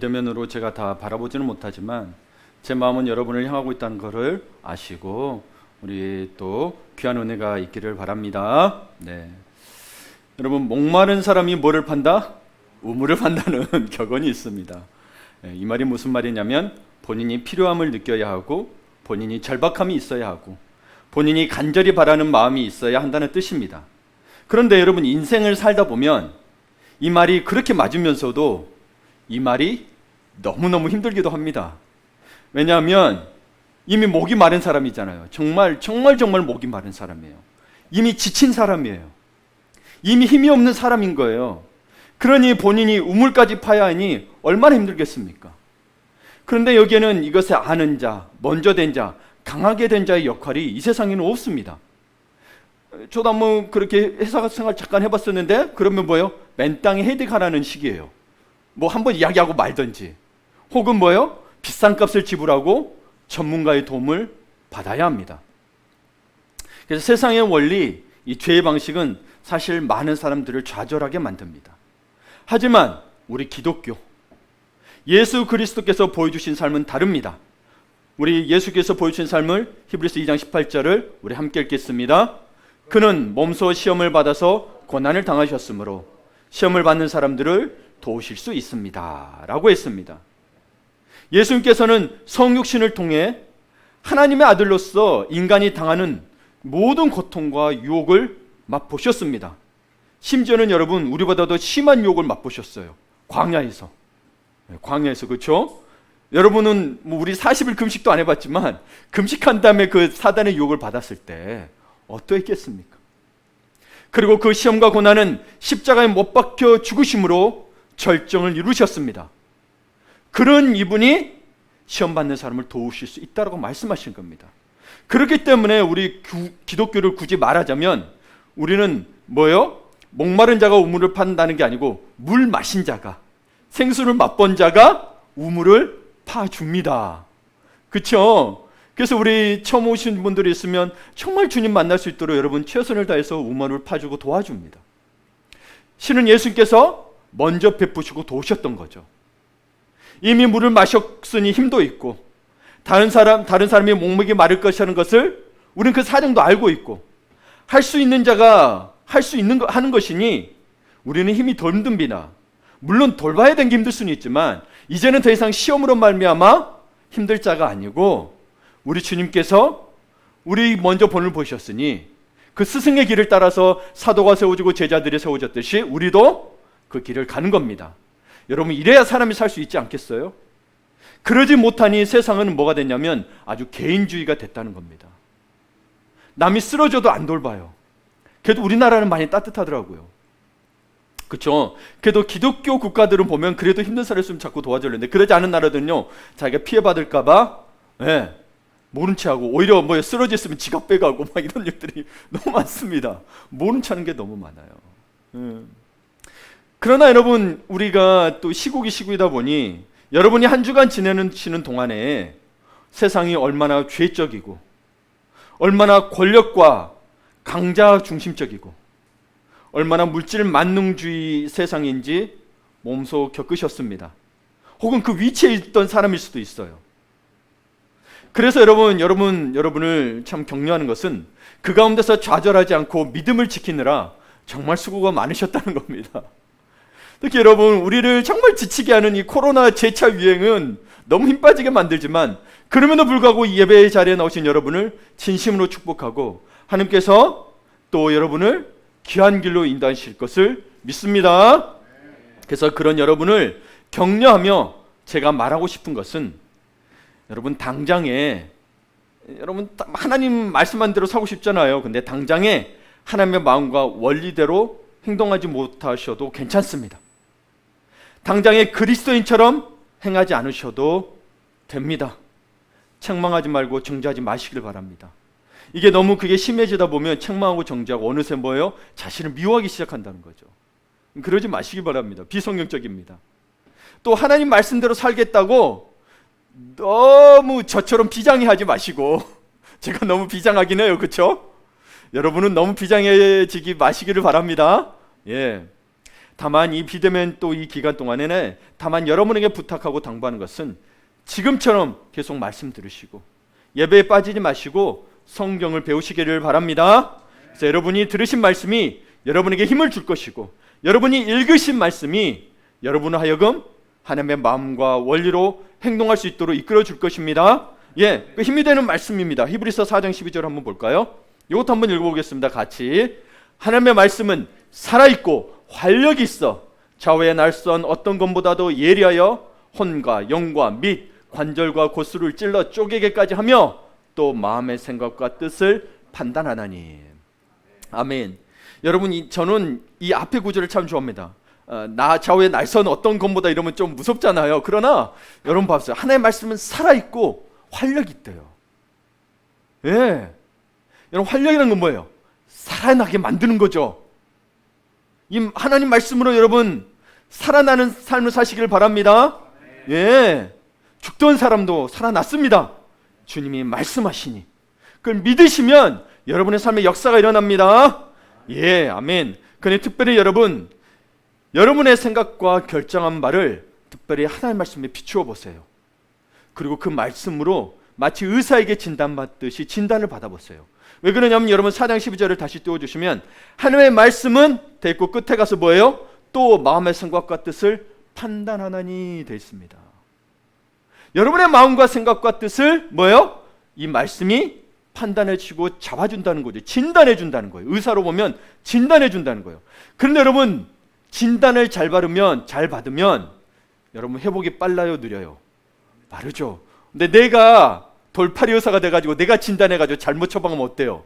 비대면으로 제가 다 바라보지는 못하지만 제 마음은 여러분을 향하고 있다는 것을 아시고 우리 또 귀한 은혜가 있기를 바랍니다. 네. 여러분, 목마른 사람이 뭐를 판다? 우물을 판다는 격언이 있습니다. 이 말이 무슨 말이냐면 본인이 필요함을 느껴야 하고 본인이 절박함이 있어야 하고 본인이 간절히 바라는 마음이 있어야 한다는 뜻입니다. 그런데 여러분, 인생을 살다 보면 이 말이 그렇게 맞으면서도 이 말이 너무너무 힘들기도 합니다. 왜냐하면 이미 목이 마른 사람이잖아요. 정말 목이 마른 사람이에요. 이미 지친 사람이에요. 이미 힘이 없는 사람인 거예요. 그러니 본인이 우물까지 파야 하니 얼마나 힘들겠습니까? 그런데 여기에는 이것을 아는 자, 먼저 된 자, 강하게 된 자의 역할이 이 세상에는 없습니다. 저도 한번 그렇게 회사 생활 잠깐 해봤었는데 그러면 뭐예요? 맨 땅에 헤딩하라는 식이에요. 뭐 한번 이야기하고 말든지 혹은 뭐예요? 비싼 값을 지불하고 전문가의 도움을 받아야 합니다. 그래서 세상의 원리, 이 죄의 방식은 사실 많은 사람들을 좌절하게 만듭니다. 하지만 우리 기독교, 예수 그리스도께서 보여주신 삶은 다릅니다. 우리 예수께서 보여주신 삶을 히브리서 2장 18절을 우리 함께 읽겠습니다. 그는 몸소 시험을 받아서 고난을 당하셨으므로 시험을 받는 사람들을 도우실 수 있습니다 라고 했습니다. 예수님께서는 성육신을 통해 하나님의 아들로서 인간이 당하는 모든 고통과 유혹을 맛보셨습니다. 심지어는 여러분, 우리보다도 심한 유혹을 맛보셨어요. 광야에서, 그렇죠? 여러분은 뭐 우리 40일 금식도 안 해봤지만 금식한 다음에 그 사단의 유혹을 받았을 때 어떠했겠습니까? 그리고 그 시험과 고난은 십자가에 못 박혀 죽으심으로 절정을 이루셨습니다. 그런 이분이 시험 받는 사람을 도우실 수 있다고 말씀하신 겁니다. 그렇기 때문에 우리 기독교를 굳이 말하자면 우리는 뭐요? 목마른 자가 우물을 판다는 게 아니고 물 마신 자가, 생수를 맛본 자가 우물을 파줍니다. 그렇죠? 그래서 우리 처음 오신 분들이 있으면 정말 주님 만날 수 있도록 여러분 최선을 다해서 우물을 파주고 도와줍니다. 실은 예수님께서 먼저 베푸시고 도우셨던 거죠. 이미 물을 마셨으니 힘도 있고 다른 사람이 목목이 마를 것이라는 것을 우리는 그 사정도 알고 있고 할 수 있는 자가 하는 것이니 우리는 힘이 덜 듭니다. 물론 돌봐야 되는 게 힘들 수는 있지만 이제는 더 이상 시험으로 말미암아 힘들 자가 아니고 우리 주님께서 우리 먼저 본을 보셨으니 그 스승의 길을 따라서 사도가 세워지고 제자들이 세워졌듯이 우리도 그 길을 가는 겁니다. 여러분, 이래야 사람이 살 수 있지 않겠어요? 그러지 못하니 세상은 뭐가 됐냐면 아주 개인주의가 됐다는 겁니다. 남이 쓰러져도 안 돌봐요. 그래도 우리나라는 많이 따뜻하더라고요. 그렇죠? 그래도 기독교 국가들은 보면 그래도 힘든 사람 있으면 자꾸 도와주려는데 그러지 않은 나라들은요, 자기가 피해받을까 봐 모른 체 하고 오히려 뭐 쓰러졌으면 지갑 빼가고 막 이런 일들이 너무 많습니다. 모른 체 하는 게 너무 많아요. 그러나 여러분, 우리가 또 시국이다 보니 여러분이 한 주간 지내시는 동안에 세상이 얼마나 죄적이고 얼마나 권력과 강자 중심적이고 얼마나 물질 만능주의 세상인지 몸소 겪으셨습니다. 혹은 그 위치에 있던 사람일 수도 있어요. 그래서 여러분을 참 격려하는 것은 그 가운데서 좌절하지 않고 믿음을 지키느라 정말 수고가 많으셨다는 겁니다. 특히 여러분, 우리를 정말 지치게 하는 이 코로나 재차 유행은 너무 힘 빠지게 만들지만 그럼에도 불구하고 이 예배의 자리에 나오신 여러분을 진심으로 축복하고 하나님께서 또 여러분을 귀한 길로 인도하실 것을 믿습니다. 그래서 그런 여러분을 격려하며 제가 말하고 싶은 것은 여러분, 당장에 여러분 하나님 말씀한 대로 사고 싶잖아요. 근데 당장에 하나님의 마음과 원리대로 행동하지 못하셔도 괜찮습니다. 당장에 그리스도인처럼 행하지 않으셔도 됩니다. 책망하지 말고 정죄하지 마시길 바랍니다. 이게 너무 그게 심해지다 보면 책망하고 정죄하고 어느새 뭐예요? 자신을 미워하기 시작한다는 거죠. 그러지 마시기 바랍니다. 비성경적입니다. 또 하나님 말씀대로 살겠다고 너무 저처럼 비장해하지 마시고 제가 너무 비장하긴 해요. 그렇죠? 여러분은 너무 비장해지기 마시기를 바랍니다. 다만 이 비대면 또 이 기간 동안에는 다만 여러분에게 부탁하고 당부하는 것은 지금처럼 계속 말씀 들으시고 예배에 빠지지 마시고 성경을 배우시기를 바랍니다. 그래서 여러분이 들으신 말씀이 여러분에게 힘을 줄 것이고 여러분이 읽으신 말씀이 여러분을 하여금 하나님의 마음과 원리로 행동할 수 있도록 이끌어 줄 것입니다. 그 힘이 되는 말씀입니다. 히브리서 4장 12절 한번 볼까요? 이것도 한번 읽어보겠습니다. 같이. 하나님의 말씀은 살아있고 활력이 있어 좌우의 날선 어떤 것보다도 예리하여 혼과 영과 및 관절과 고수를 찔러 쪼개게까지 하며 또 마음의 생각과 뜻을 판단하나니. 아멘. 여러분, 저는 이 앞의 구절을 참 좋아합니다. 나 좌우의 날선 어떤 것보다 이러면 좀 무섭잖아요. 그러나 여러분 봐보세요. 하나님의 말씀은 살아있고 활력이 있대요. 여러분, 활력이라는 건 뭐예요? 살아나게 만드는 거죠. 이 하나님 말씀으로 여러분 살아나는 삶을 사시길 바랍니다. 죽던 사람도 살아났습니다. 주님이 말씀하시니 그걸 믿으시면 여러분의 삶에 역사가 일어납니다. 아멘. 그런데 특별히 여러분의 생각과 결정한 말을 특별히 하나님의 말씀에 비추어 보세요. 그리고 그 말씀으로 마치 의사에게 진단받듯이 진단을 받아보세요. 왜 그러냐면 여러분 4장 12절을 다시 띄워주시면 하나님의 말씀은 대고 끝에 가서 뭐예요? 또 마음의 생각과 뜻을 판단하나니 되어 있습니다. 여러분의 마음과 생각과 뜻을 뭐예요? 이 말씀이 판단해 주고 잡아준다는 거죠. 진단해 준다는 거예요. 의사로 보면 진단해 준다는 거예요. 그런데 여러분 진단을 잘 받으면 여러분 회복이 빨라요, 느려요? 빠르죠. 근데 내가 돌팔이 의사가 돼가지고 내가 진단해가지고 잘못 처방하면 어때요?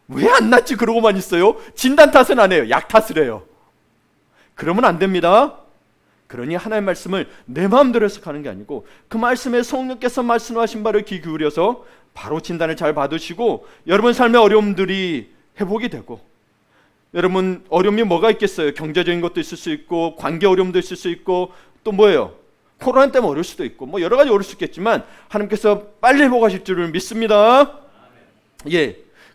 왜 안 낫지 그러고만 있어요? 진단 탓은 안 해요. 약 탓을 해요. 그러면 안 됩니다. 그러니 하나님의 말씀을 내 마음대로 해석하는 게 아니고 그 말씀에 성령께서 말씀하신 바를 귀 기울여서 바로 진단을 잘 받으시고 여러분 삶의 어려움들이 회복이 되고, 여러분 어려움이 뭐가 있겠어요? 경제적인 것도 있을 수 있고 관계 어려움도 있을 수 있고 또 뭐예요? 코로나 때문에 어려울 수도 있고 뭐 여러 가지 어려울 수 있겠지만 하나님께서 빨리 회복하실 줄을 믿습니다.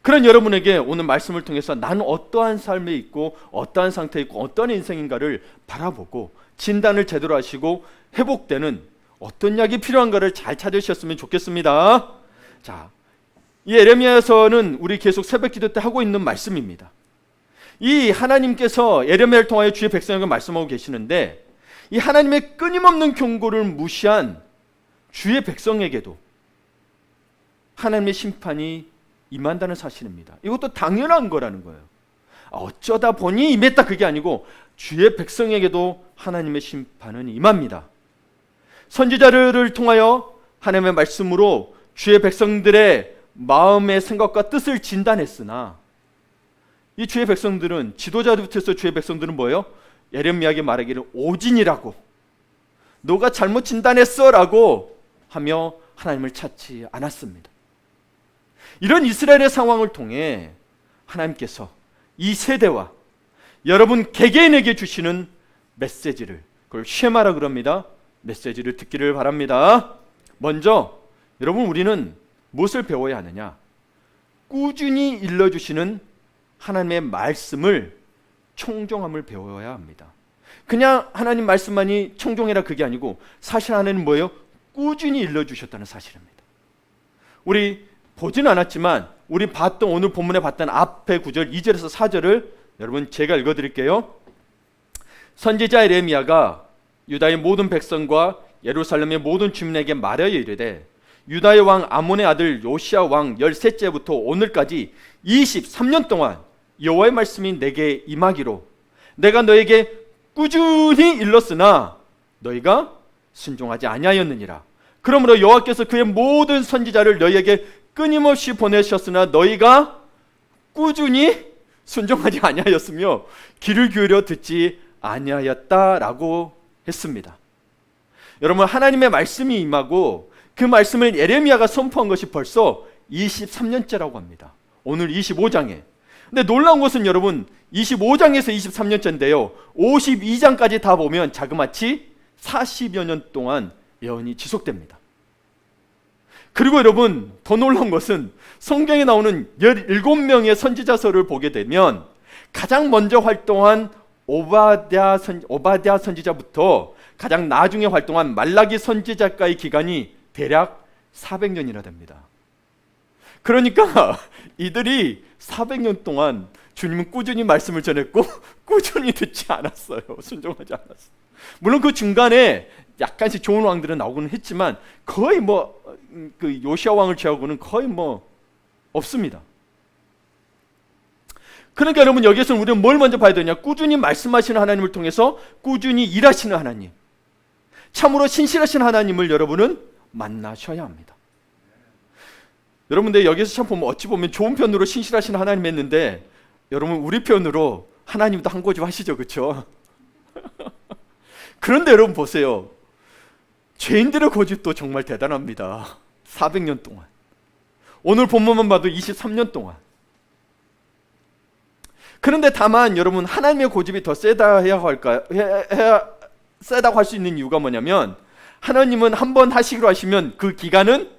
그런 여러분에게 오늘 말씀을 통해서 나는 어떠한 삶에 있고 어떠한 상태에 있고 어떠한 인생인가를 바라보고 진단을 제대로 하시고 회복되는 어떤 약이 필요한가를 잘 찾으셨으면 좋겠습니다. 자, 이 예레미야서는 우리 계속 새벽 기도 때 하고 있는 말씀입니다. 이 하나님께서 예레미야를 통하여 주의 백성에게 말씀하고 계시는데 이 하나님의 끊임없는 경고를 무시한 주의 백성에게도 하나님의 심판이 임한다는 사실입니다. 이것도 당연한 거라는 거예요. 어쩌다 보니 임했다 그게 아니고 주의 백성에게도 하나님의 심판은 임합니다. 선지자를 통하여 하나님의 말씀으로 주의 백성들의 마음의 생각과 뜻을 진단했으나 이 주의 백성들은, 지도자들부터 주의 백성들은 뭐예요? 예레미야에게 말하기를 오진이라고, 너가 잘못 진단했어 라고 하며 하나님을 찾지 않았습니다. 이런 이스라엘의 상황을 통해 하나님께서 이 세대와 여러분 개개인에게 주시는 메시지를, 그걸 쉐마라 그럽니다. 메시지를 듣기를 바랍니다. 먼저 여러분 우리는 무엇을 배워야 하느냐? 꾸준히 일러주시는 하나님의 말씀을 청종함을 배워야 합니다. 그냥 하나님 말씀만이 청종해라 그게 아니고 사실 하나님은 뭐예요? 꾸준히 일러주셨다는 사실입니다. 우리 보지는 않았지만 우리 오늘 본문에 봤던 앞에 9절 2절에서 4절을 여러분 제가 읽어드릴게요. 선지자 예레미야가 유다의 모든 백성과 예루살렘의 모든 주민에게 말하여 이르되 유다의 왕 아몬의 아들 요시야 왕 13째부터 오늘까지 23년 동안 여호와의 말씀이 내게 임하기로 내가 너에게 꾸준히 일렀으나 너희가 순종하지 아니하였느니라. 그러므로 여호와께서 그의 모든 선지자를 너희에게 끊임없이 보내셨으나 너희가 꾸준히 순종하지 아니하였으며 귀를 기울여 듣지 아니하였다라고 했습니다. 여러분 하나님의 말씀이 임하고 그 말씀을 예레미야가 선포한 것이 벌써 23년째라고 합니다. 오늘 25장에. 근데 놀라운 것은 여러분 25장에서 23년째인데요 52장까지 다 보면 자그마치 40여 년 동안 예언이 지속됩니다. 그리고 여러분 더 놀라운 것은 성경에 나오는 17명의 선지자서를 보게 되면 가장 먼저 활동한 오바댜 선지자부터 가장 나중에 활동한 말라기 선지자까의 기간이 대략 400년이나 됩니다. 그러니까 이들이 400년 동안 주님은 꾸준히 말씀을 전했고 꾸준히 듣지 않았어요. 순종하지 않았어요. 물론 그 중간에 약간씩 좋은 왕들은 나오고는 했지만 거의 그 요시야 왕을 제하고는 거의 없습니다. 그러니까 여러분, 여기에서는 우리는 뭘 먼저 봐야 되냐? 꾸준히 말씀하시는 하나님을 통해서 꾸준히 일하시는 하나님, 참으로 신실하신 하나님을 여러분은 만나셔야 합니다. 여러분들 여기서 참 보면 어찌 보면 좋은 편으로 신실하신 하나님 했는데, 여러분 우리 편으로 하나님도 한 고집 하시죠, 그렇죠? 그런데 여러분 보세요, 죄인들의 고집도 정말 대단합니다. 400년 동안, 오늘 본문만 봐도 23년 동안. 그런데 다만 여러분, 하나님의 고집이 더 세다 해야 할까요? 세다고 할 수 있는 이유가 뭐냐면, 하나님은 한 번 하시기로 하시면 그 기간은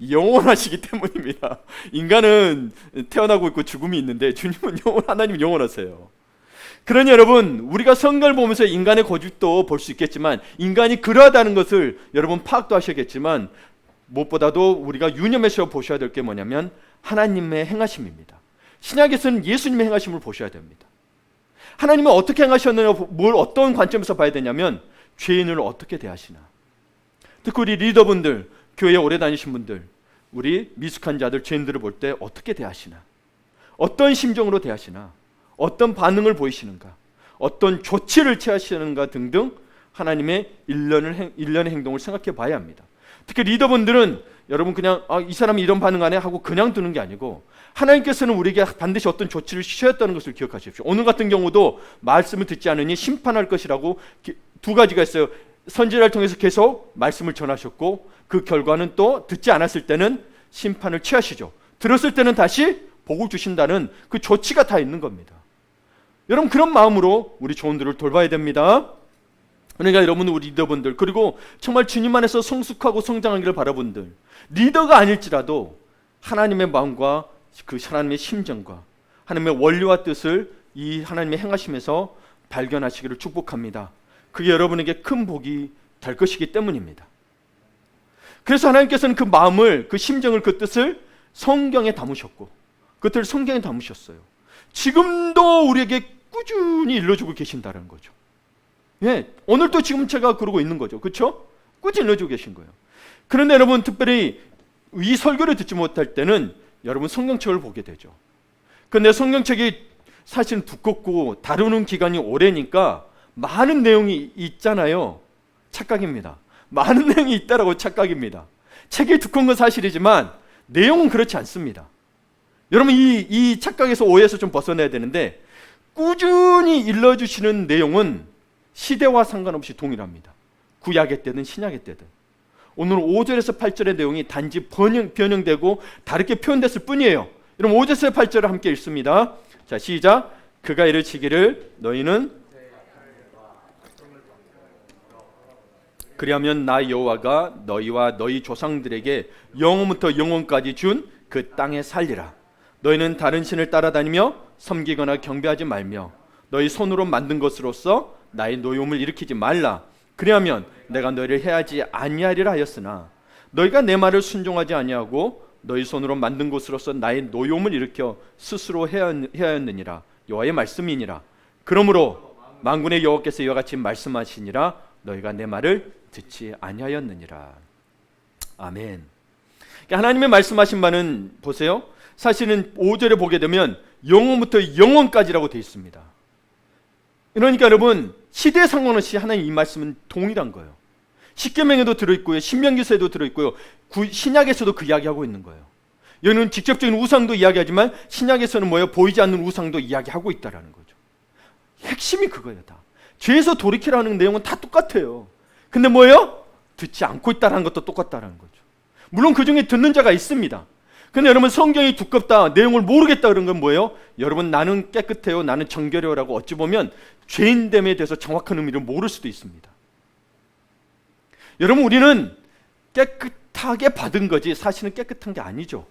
영원하시기 때문입니다. 인간은 태어나고 있고 죽음이 있는데 주님은 하나님은 영원하세요. 그러니 여러분, 우리가 성경을 보면서 인간의 고집도 볼 수 있겠지만, 인간이 그러하다는 것을 여러분 파악도 하셔야겠지만, 무엇보다도 우리가 유념해서 보셔야 될 게 뭐냐면 하나님의 행하심입니다. 신약에서는 예수님의 행하심을 보셔야 됩니다. 하나님은 어떻게 행하셨느냐, 뭘 어떤 관점에서 봐야 되냐면 죄인을 어떻게 대하시나. 특히 우리 리더분들, 교회에 오래 다니신 분들, 우리 미숙한 자들, 죄인들을 볼 때 어떻게 대하시나, 어떤 심정으로 대하시나, 어떤 반응을 보이시는가, 어떤 조치를 취하시는가 등등 하나님의 일련의 행동을 생각해 봐야 합니다. 특히 리더분들은 여러분 그냥 이 사람이 이런 반응 안 해 하고 그냥 두는 게 아니고, 하나님께서는 우리에게 반드시 어떤 조치를 취하였다는 것을 기억하십시오. 오늘 같은 경우도 말씀을 듣지 않으니 심판할 것이라고 두 가지가 있어요. 선지자를 통해서 계속 말씀을 전하셨고, 그 결과는 또 듣지 않았을 때는 심판을 취하시죠. 들었을 때는 다시 복을 주신다는 그 조치가 다 있는 겁니다. 여러분, 그런 마음으로 우리 조원들을 돌봐야 됩니다. 그러니까 여러분, 우리 리더분들, 그리고 정말 주님 안에서 성숙하고 성장하기를 바라분들, 리더가 아닐지라도 하나님의 마음과 그 하나님의 심정과 하나님의 원리와 뜻을 이 하나님의 행하심에서 발견하시기를 축복합니다. 그게 여러분에게 큰 복이 될 것이기 때문입니다. 그래서 하나님께서는 그 마음을, 그 심정을, 그 뜻을 성경에 담으셨고, 그 뜻을 성경에 담으셨어요. 지금도 우리에게 꾸준히 일러주고 계신다는 거죠. 예, 오늘도 지금 제가 그러고 있는 거죠. 그렇죠? 꾸준히 일러주고 계신 거예요. 그런데 여러분, 특별히 이 설교를 듣지 못할 때는 여러분 성경책을 보게 되죠. 그런데 성경책이 사실 두껍고 다루는 기간이 오래니까 많은 내용이 있잖아요. 착각입니다. 많은 내용이 있다라고 착각입니다. 책이 두꺼운 건 사실이지만 내용은 그렇지 않습니다. 여러분, 이 착각에서, 오해에서 좀 벗어나야 되는데, 꾸준히 일러주시는 내용은 시대와 상관없이 동일합니다. 구약의 때든 신약의 때든. 오늘 5절에서 8절의 내용이 단지 변형되고 다르게 표현됐을 뿐이에요. 여러분, 5절에서 8절을 함께 읽습니다. 자, 시작. 그가 이르시기를 너희는 그리하면 나 여호와가 너희와 너희 조상들에게 영원부터 영원까지 준 그 땅에 살리라. 너희는 다른 신을 따라다니며 섬기거나 경배하지 말며 너희 손으로 만든 것으로서 나의 노여움을 일으키지 말라. 그리하면 내가 너희를 해하지 아니하리라 하였으나 너희가 내 말을 순종하지 아니하고 너희 손으로 만든 것으로서 나의 노여움을 일으켜 스스로 해하였느니라. 여호와의 말씀이니라. 그러므로 만군의 여호와께서 이와 같이 말씀하시니라. 너희가 내 말을 듣지 아니하였느니라. 아멘. 하나님의 말씀하신 바는 보세요, 사실은 5절에 보게 되면 영원부터 영원까지라고 되어 있습니다. 그러니까 여러분, 시대에 상관없이 하나님 이 말씀은 동일한 거예요. 십계명에도 들어있고요, 신명기서에도 들어있고요, 신약에서도 그 이야기하고 있는 거예요. 여기는 직접적인 우상도 이야기하지만 신약에서는 뭐예요? 보이지 않는 우상도 이야기하고 있다라는 거죠. 핵심이 그거예요. 다 죄에서 돌이키라는 내용은 다 똑같아요. 근데 뭐예요? 듣지 않고 있다는 것도 똑같다는 거죠. 물론 그 중에 듣는 자가 있습니다. 근데 여러분, 성경이 두껍다, 내용을 모르겠다 그런 건 뭐예요? 여러분, 나는 깨끗해요, 나는 정결해요라고 어찌 보면 죄인됨에 대해서 정확한 의미를 모를 수도 있습니다. 여러분, 우리는 깨끗하게 받은 거지 사실은 깨끗한 게 아니죠.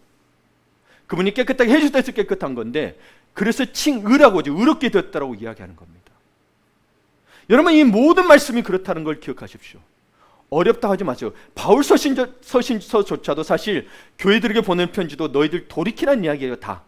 그분이 깨끗하게 해주셔서 깨끗한 건데, 그래서 칭의라고 하죠. 의롭게 되었다라고 이야기하는 겁니다. 여러분, 이 모든 말씀이 그렇다는 걸 기억하십시오. 어렵다 하지 마세요. 바울 서신서조차도 사실 교회들에게 보낸 편지도 너희들 돌이키라는 이야기예요, 다.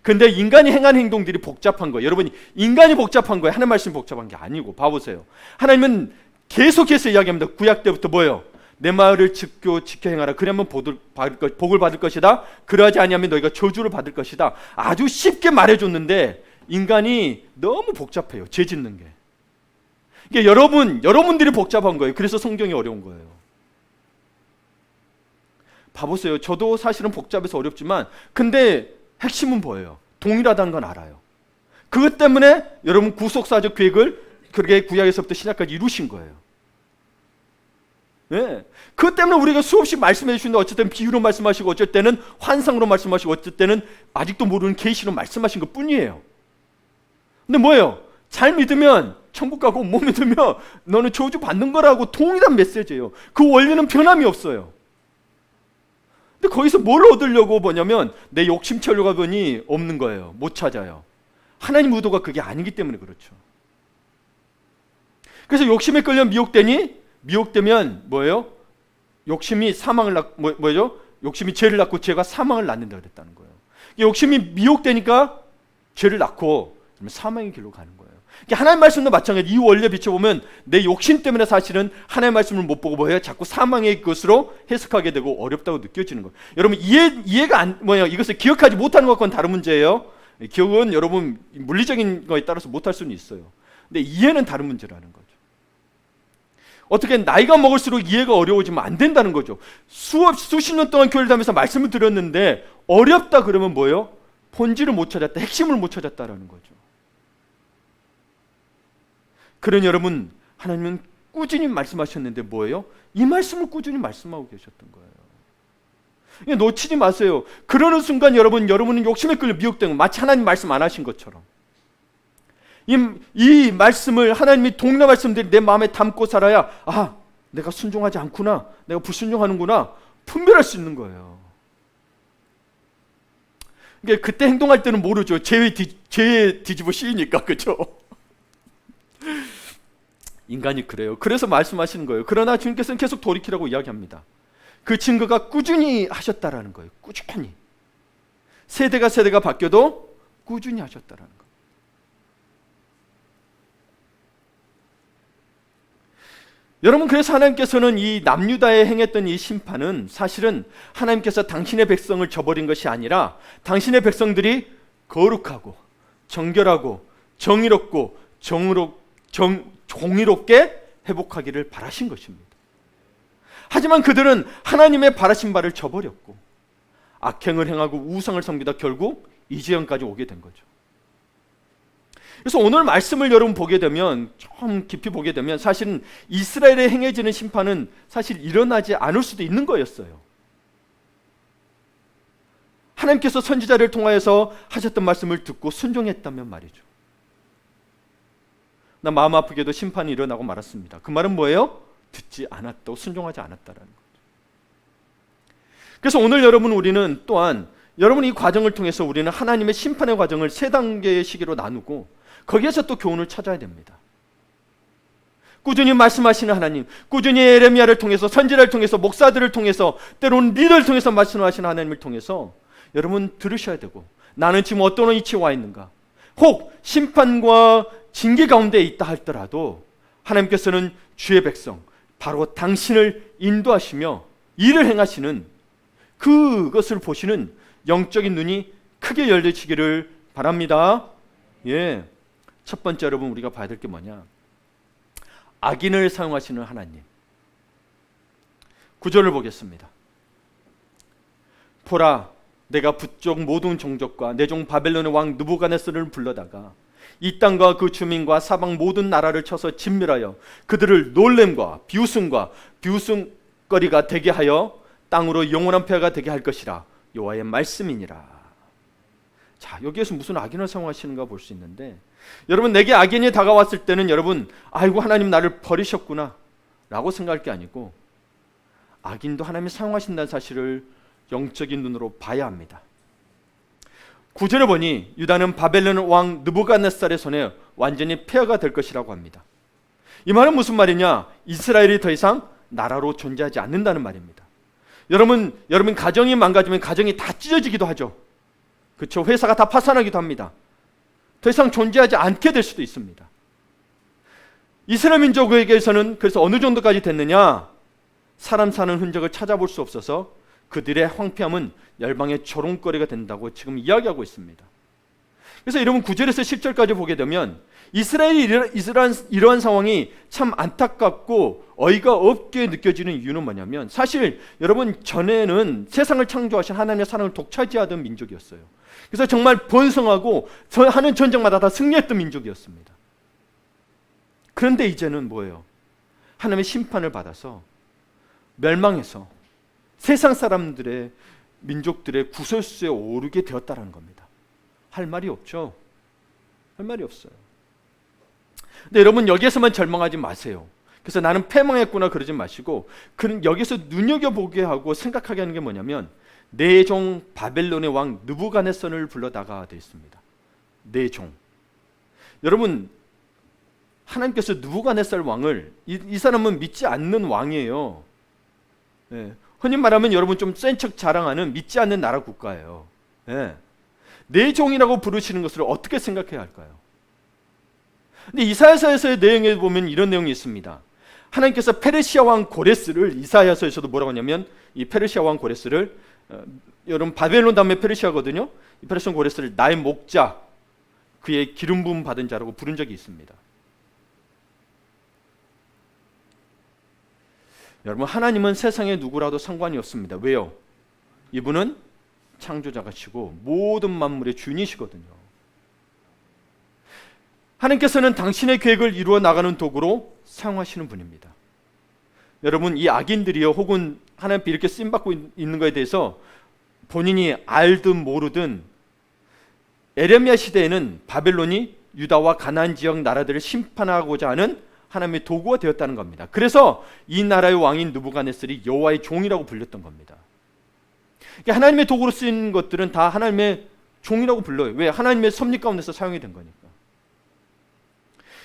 근데 인간이 행하는 행동들이 복잡한 거예요. 여러분, 인간이 복잡한 거예요. 하나님 말씀이 복잡한 게 아니고. 봐보세요. 하나님은 계속해서 이야기합니다. 구약 때부터 뭐예요? 내 말을 지켜 행하라. 그러면 복을 받을 것이다. 그러하지 아니하면 너희가 저주를 받을 것이다. 아주 쉽게 말해줬는데 인간이 너무 복잡해요. 죄 짓는 게. 이게 여러분들이 복잡한 거예요. 그래서 성경이 어려운 거예요. 봐보세요. 저도 사실은 복잡해서 어렵지만 근데 핵심은 뭐예요? 동일하다는 건 알아요. 그것 때문에 여러분 구속사적 계획을 그렇게 구약에서부터 신약까지 이루신 거예요. 네. 그것 때문에 우리가 수없이 말씀해 주시는데 어쩔 때는 비유로 말씀하시고 어쩔 때는 환상으로 말씀하시고 어쩔 때는 아직도 모르는 계시로 말씀하신 것 뿐이에요. 근데 뭐예요? 잘 믿으면 천국 가고 못 믿으면 너는 저주 받는 거라고 동일한 메시지예요. 그 원리는 변함이 없어요. 근데 거기서 뭘 얻으려고 보냐면 내 욕심 채우려고 보니 없는 거예요. 못 찾아요. 하나님 의도가 그게 아니기 때문에 그렇죠. 그래서 욕심에 끌려 미혹되면 뭐예요? 욕심이 사망을 뭐죠? 욕심이 죄를 낳고 죄가 사망을 낳는다 그랬다는 거예요. 욕심이 미혹되니까 죄를 낳고 사망의 길로 가는 거예요. 하나님 말씀도 마찬가지. 이 원리에 비춰보면 내 욕심 때문에 사실은 하나님 말씀을 못 보고 뭐예요? 자꾸 사망의 것으로 해석하게 되고 어렵다고 느껴지는 거예요. 여러분 이해가 이것을 기억하지 못하는 것과는 다른 문제예요. 기억은 여러분 물리적인 거에 따라서 못할 수는 있어요. 근데 이해는 다른 문제라는 거죠. 어떻게 나이가 먹을수록 이해가 어려워지면 안 된다는 거죠. 수십 년 동안 교회를 다니면서 말씀을 드렸는데 어렵다 그러면 뭐예요? 본질을 못 찾았다, 핵심을 못 찾았다라는 거죠. 그러니 여러분, 하나님은 꾸준히 말씀하셨는데 뭐예요? 이 말씀을 꾸준히 말씀하고 계셨던 거예요. 놓치지 마세요. 그러는 순간 여러분은 욕심에 끌려 미혹되는, 마치 하나님 말씀 안 하신 것처럼. 이 말씀을 하나님이 동일한 말씀들이 내 마음에 담고 살아야 내가 순종하지 않구나, 내가 불순종하는구나 분별할 수 있는 거예요. 그때 행동할 때는 모르죠. 죄에 뒤집어 씌이니까. 그죠? 인간이 그래요. 그래서 말씀하시는 거예요. 그러나 주님께서는 계속 돌이키라고 이야기합니다. 그 증거가 꾸준히 하셨다라는 거예요. 꾸준히. 세대가 바뀌어도 꾸준히 하셨다라는 거예요. 여러분, 그래서 하나님께서는 이 남유다에 행했던 이 심판은 사실은 하나님께서 당신의 백성을 저버린 것이 아니라 당신의 백성들이 거룩하고 정결하고 정의롭고 공의롭게 회복하기를 바라신 것입니다. 하지만 그들은 하나님의 바라신 바를 저버렸고 악행을 행하고 우상을 섬기다 결국 이 지경까지 오게 된 거죠. 그래서 오늘 말씀을 여러분 보게 되면, 좀 깊이 보게 되면 사실은 이스라엘에 행해지는 심판은 사실 일어나지 않을 수도 있는 거였어요. 하나님께서 선지자를 통하여서 하셨던 말씀을 듣고 순종했다면 말이죠. 나 마음 아프게도 심판이 일어나고 말았습니다. 그 말은 뭐예요? 듣지 않았다고, 순종하지 않았다라는 거죠. 그래서 오늘 우리는 또한 여러분 이 과정을 통해서 우리는 하나님의 심판의 과정을 세 단계의 시기로 나누고 거기에서 또 교훈을 찾아야 됩니다. 꾸준히 말씀하시는 하나님, 꾸준히 예레미야를 통해서, 선지자를 통해서, 목사들을 통해서, 때로는 리더를 통해서 말씀하시는 하나님을 통해서 여러분 들으셔야 되고, 나는 지금 어떤 위치에 와 있는가, 혹 심판과 징계 가운데 있다 할지라도 하나님께서는 주의 백성, 바로 당신을 인도하시며 일을 행하시는 그것을 보시는 영적인 눈이 크게 열리시기를 바랍니다. 예. 첫 번째 여러분 우리가 봐야 될 게 뭐냐? 악인을 사용하시는 하나님. 9절을 보겠습니다. 보라, 내가 북쪽 모든 종족과 내 종 바벨론의 왕 느부갓네살을 불러다가 이 땅과 그 주민과 사방 모든 나라를 쳐서 진멸하여 그들을 놀램과 비웃음과 비웃음거리가 되게 하여 땅으로 영원한 폐허가 되게 할 것이라. 여호와의 말씀이니라. 자, 여기에서 무슨 악인을 사용하시는가 볼 수 있는데, 여러분 내게 악인이 다가왔을 때는 여러분 아이고 하나님 나를 버리셨구나 라고 생각할 게 아니고, 악인도 하나님이 사용하신다는 사실을 영적인 눈으로 봐야 합니다. 9절에 보니 유다는 바벨론 왕 느부갓네살의 손에 완전히 폐허가 될 것이라고 합니다. 이 말은 무슨 말이냐? 이스라엘이 더 이상 나라로 존재하지 않는다는 말입니다. 여러분 가정이 망가지면 가정이 다 찢어지기도 하죠. 그렇죠? 회사가 다 파산하기도 합니다. 더 이상 존재하지 않게 될 수도 있습니다. 이스라엘 민족에게서는 그래서 어느 정도까지 됐느냐? 사람 사는 흔적을 찾아볼 수 없어서 그들의 황폐함은 열방의 조롱거리가 된다고 지금 이야기하고 있습니다. 그래서 여러분 9절에서 10절까지 보게 되면 이스라엘이 이러한 상황이 참 안타깝고 어이가 없게 느껴지는 이유는 뭐냐면, 사실 여러분 전에는 세상을 창조하신 하나님의 사랑을 독차지하던 민족이었어요. 그래서 정말 번성하고 하는 전쟁마다 다 승리했던 민족이었습니다. 그런데 이제는 뭐예요? 하나님의 심판을 받아서 멸망해서 세상 사람들의 민족들의 구설수에 오르게 되었다는 겁니다. 할 말이 없죠. 할 말이 없어요. 근데 여러분 여기에서만 절망하지 마세요. 그래서 나는 패망했구나 그러지 마시고, 여기서 눈여겨보게 하고 생각하게 하는 게 뭐냐면, 내 종 바벨론의 왕 느부갓네살을 불러다가 되어 있습니다. 내 종. 여러분 하나님께서 느부갓네살 왕을, 이 사람은 믿지 않는 왕이에요. 예. 흔히 말하면 여러분 좀 센 척 자랑하는 믿지 않는 나라 국가예요. 예. 내 종이라고 부르시는 것을 어떻게 생각해야 할까요? 근데 이사야서에서의 내용에 보면 이런 내용이 있습니다. 하나님께서 페르시아 왕 고레스를, 이사야서에서도 뭐라고 하냐면 이 페르시아 왕 고레스를, 여러분 바벨론 다음에 페르시아거든요. 이 페르시아 고레스를 나의 목자, 그의 기름 부음 받은 자라고 부른 적이 있습니다. 여러분 하나님은 세상의 누구라도 상관이 없습니다. 왜요? 이분은 창조자가시고 모든 만물의 주인이시거든요. 하나님께서는 당신의 계획을 이루어 나가는 도구로 사용하시는 분입니다. 여러분 이 악인들이요, 혹은 하나님 앞에 이렇게 쓰임받고 있는 것에 대해서 본인이 알든 모르든 에레미야 시대에는 바벨론이 유다와 가나안 지역 나라들을 심판하고자 하는 하나님의 도구가 되었다는 겁니다. 그래서 이 나라의 왕인 느부갓네살이 여호와의 종이라고 불렸던 겁니다. 하나님의 도구로 쓰인 것들은 다 하나님의 종이라고 불러요. 왜? 하나님의 섭리 가운데서 사용이 된 거니까.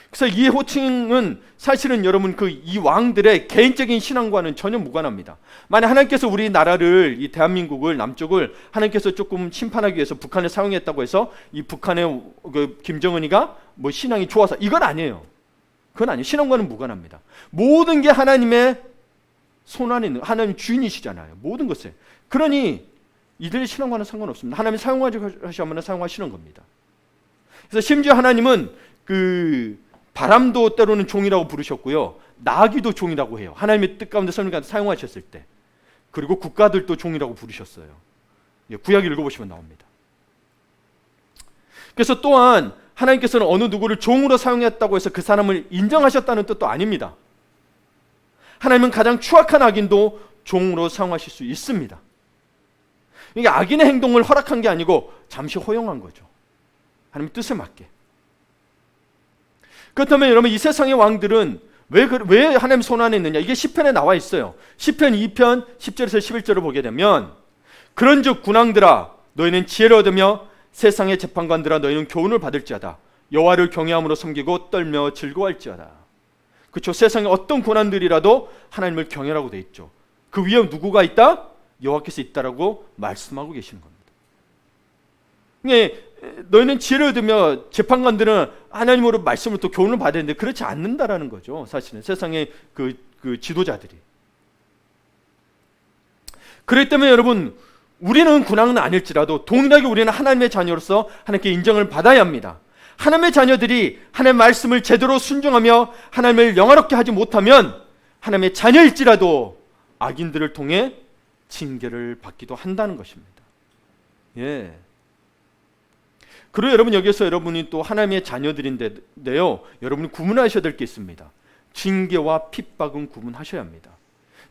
그래서 이 호칭은 사실은 여러분 이 왕들의 개인적인 신앙과는 전혀 무관합니다. 만약 하나님께서 우리 나라를, 이 대한민국을, 남쪽을 하나님께서 조금 심판하기 위해서 북한을 사용했다고 해서 이 북한의 김정은이가 뭐 신앙이 좋아서, 이건 아니에요. 그건 아니에요. 신앙과는 무관합니다. 모든 게 하나님의 손 안에 있는, 하나님 주인이시잖아요. 모든 것에. 그러니 이들의 신앙과는 상관없습니다. 하나님이 사용하시면 사용하시는 겁니다. 그래서 심지어 하나님은 바람도 때로는 종이라고 부르셨고요, 나귀도 종이라고 해요. 하나님의 뜻 가운데 선을 사용하셨을 때. 그리고 국가들도 종이라고 부르셨어요. 구약 읽어보시면 나옵니다. 그래서 또한 하나님께서는 어느 누구를 종으로 사용했다고 해서 그 사람을 인정하셨다는 뜻도 아닙니다. 하나님은 가장 추악한 악인도 종으로 사용하실 수 있습니다. 이게 악인의 행동을 허락한 게 아니고 잠시 허용한 거죠. 하나님의 뜻에 맞게. 그렇다면 여러분 이 세상의 왕들은 왜 하나님 손 안에 있느냐? 이게 시편에 나와 있어요. 시편 2편 10절에서 11절을 보게 되면, 그런즉 군왕들아 너희는 지혜를 얻으며 세상의 재판관들아 너희는 교훈을 받을지어다. 여호와를 경외함으로 섬기고 떨며 즐거워할지어다. 그렇죠? 세상에 어떤 고난들이라도 하나님을 경외라고 돼 있죠. 그 위에 누구가 있다? 여호와께서 있다라고 말씀하고 계시는 겁니다. 너희는 지혜를 얻으며, 재판관들은 하나님으로 말씀을 또 교훈을 받아야 되는데 그렇지 않는다라는 거죠. 사실은 세상의 그 지도자들이. 그렇기 때문에 여러분 우리는 군왕은 아닐지라도 동일하게 우리는 하나님의 자녀로서 하나님께 인정을 받아야 합니다. 하나님의 자녀들이 하나님의 말씀을 제대로 순종하며 하나님을 영화롭게 하지 못하면 하나님의 자녀일지라도 악인들을 통해 징계를 받기도 한다는 것입니다. 예. 그리고 여러분 여기서 여러분이 또 하나님의 자녀들인데요, 여러분이 구분하셔야 될 게 있습니다. 징계와 핍박은 구분하셔야 합니다.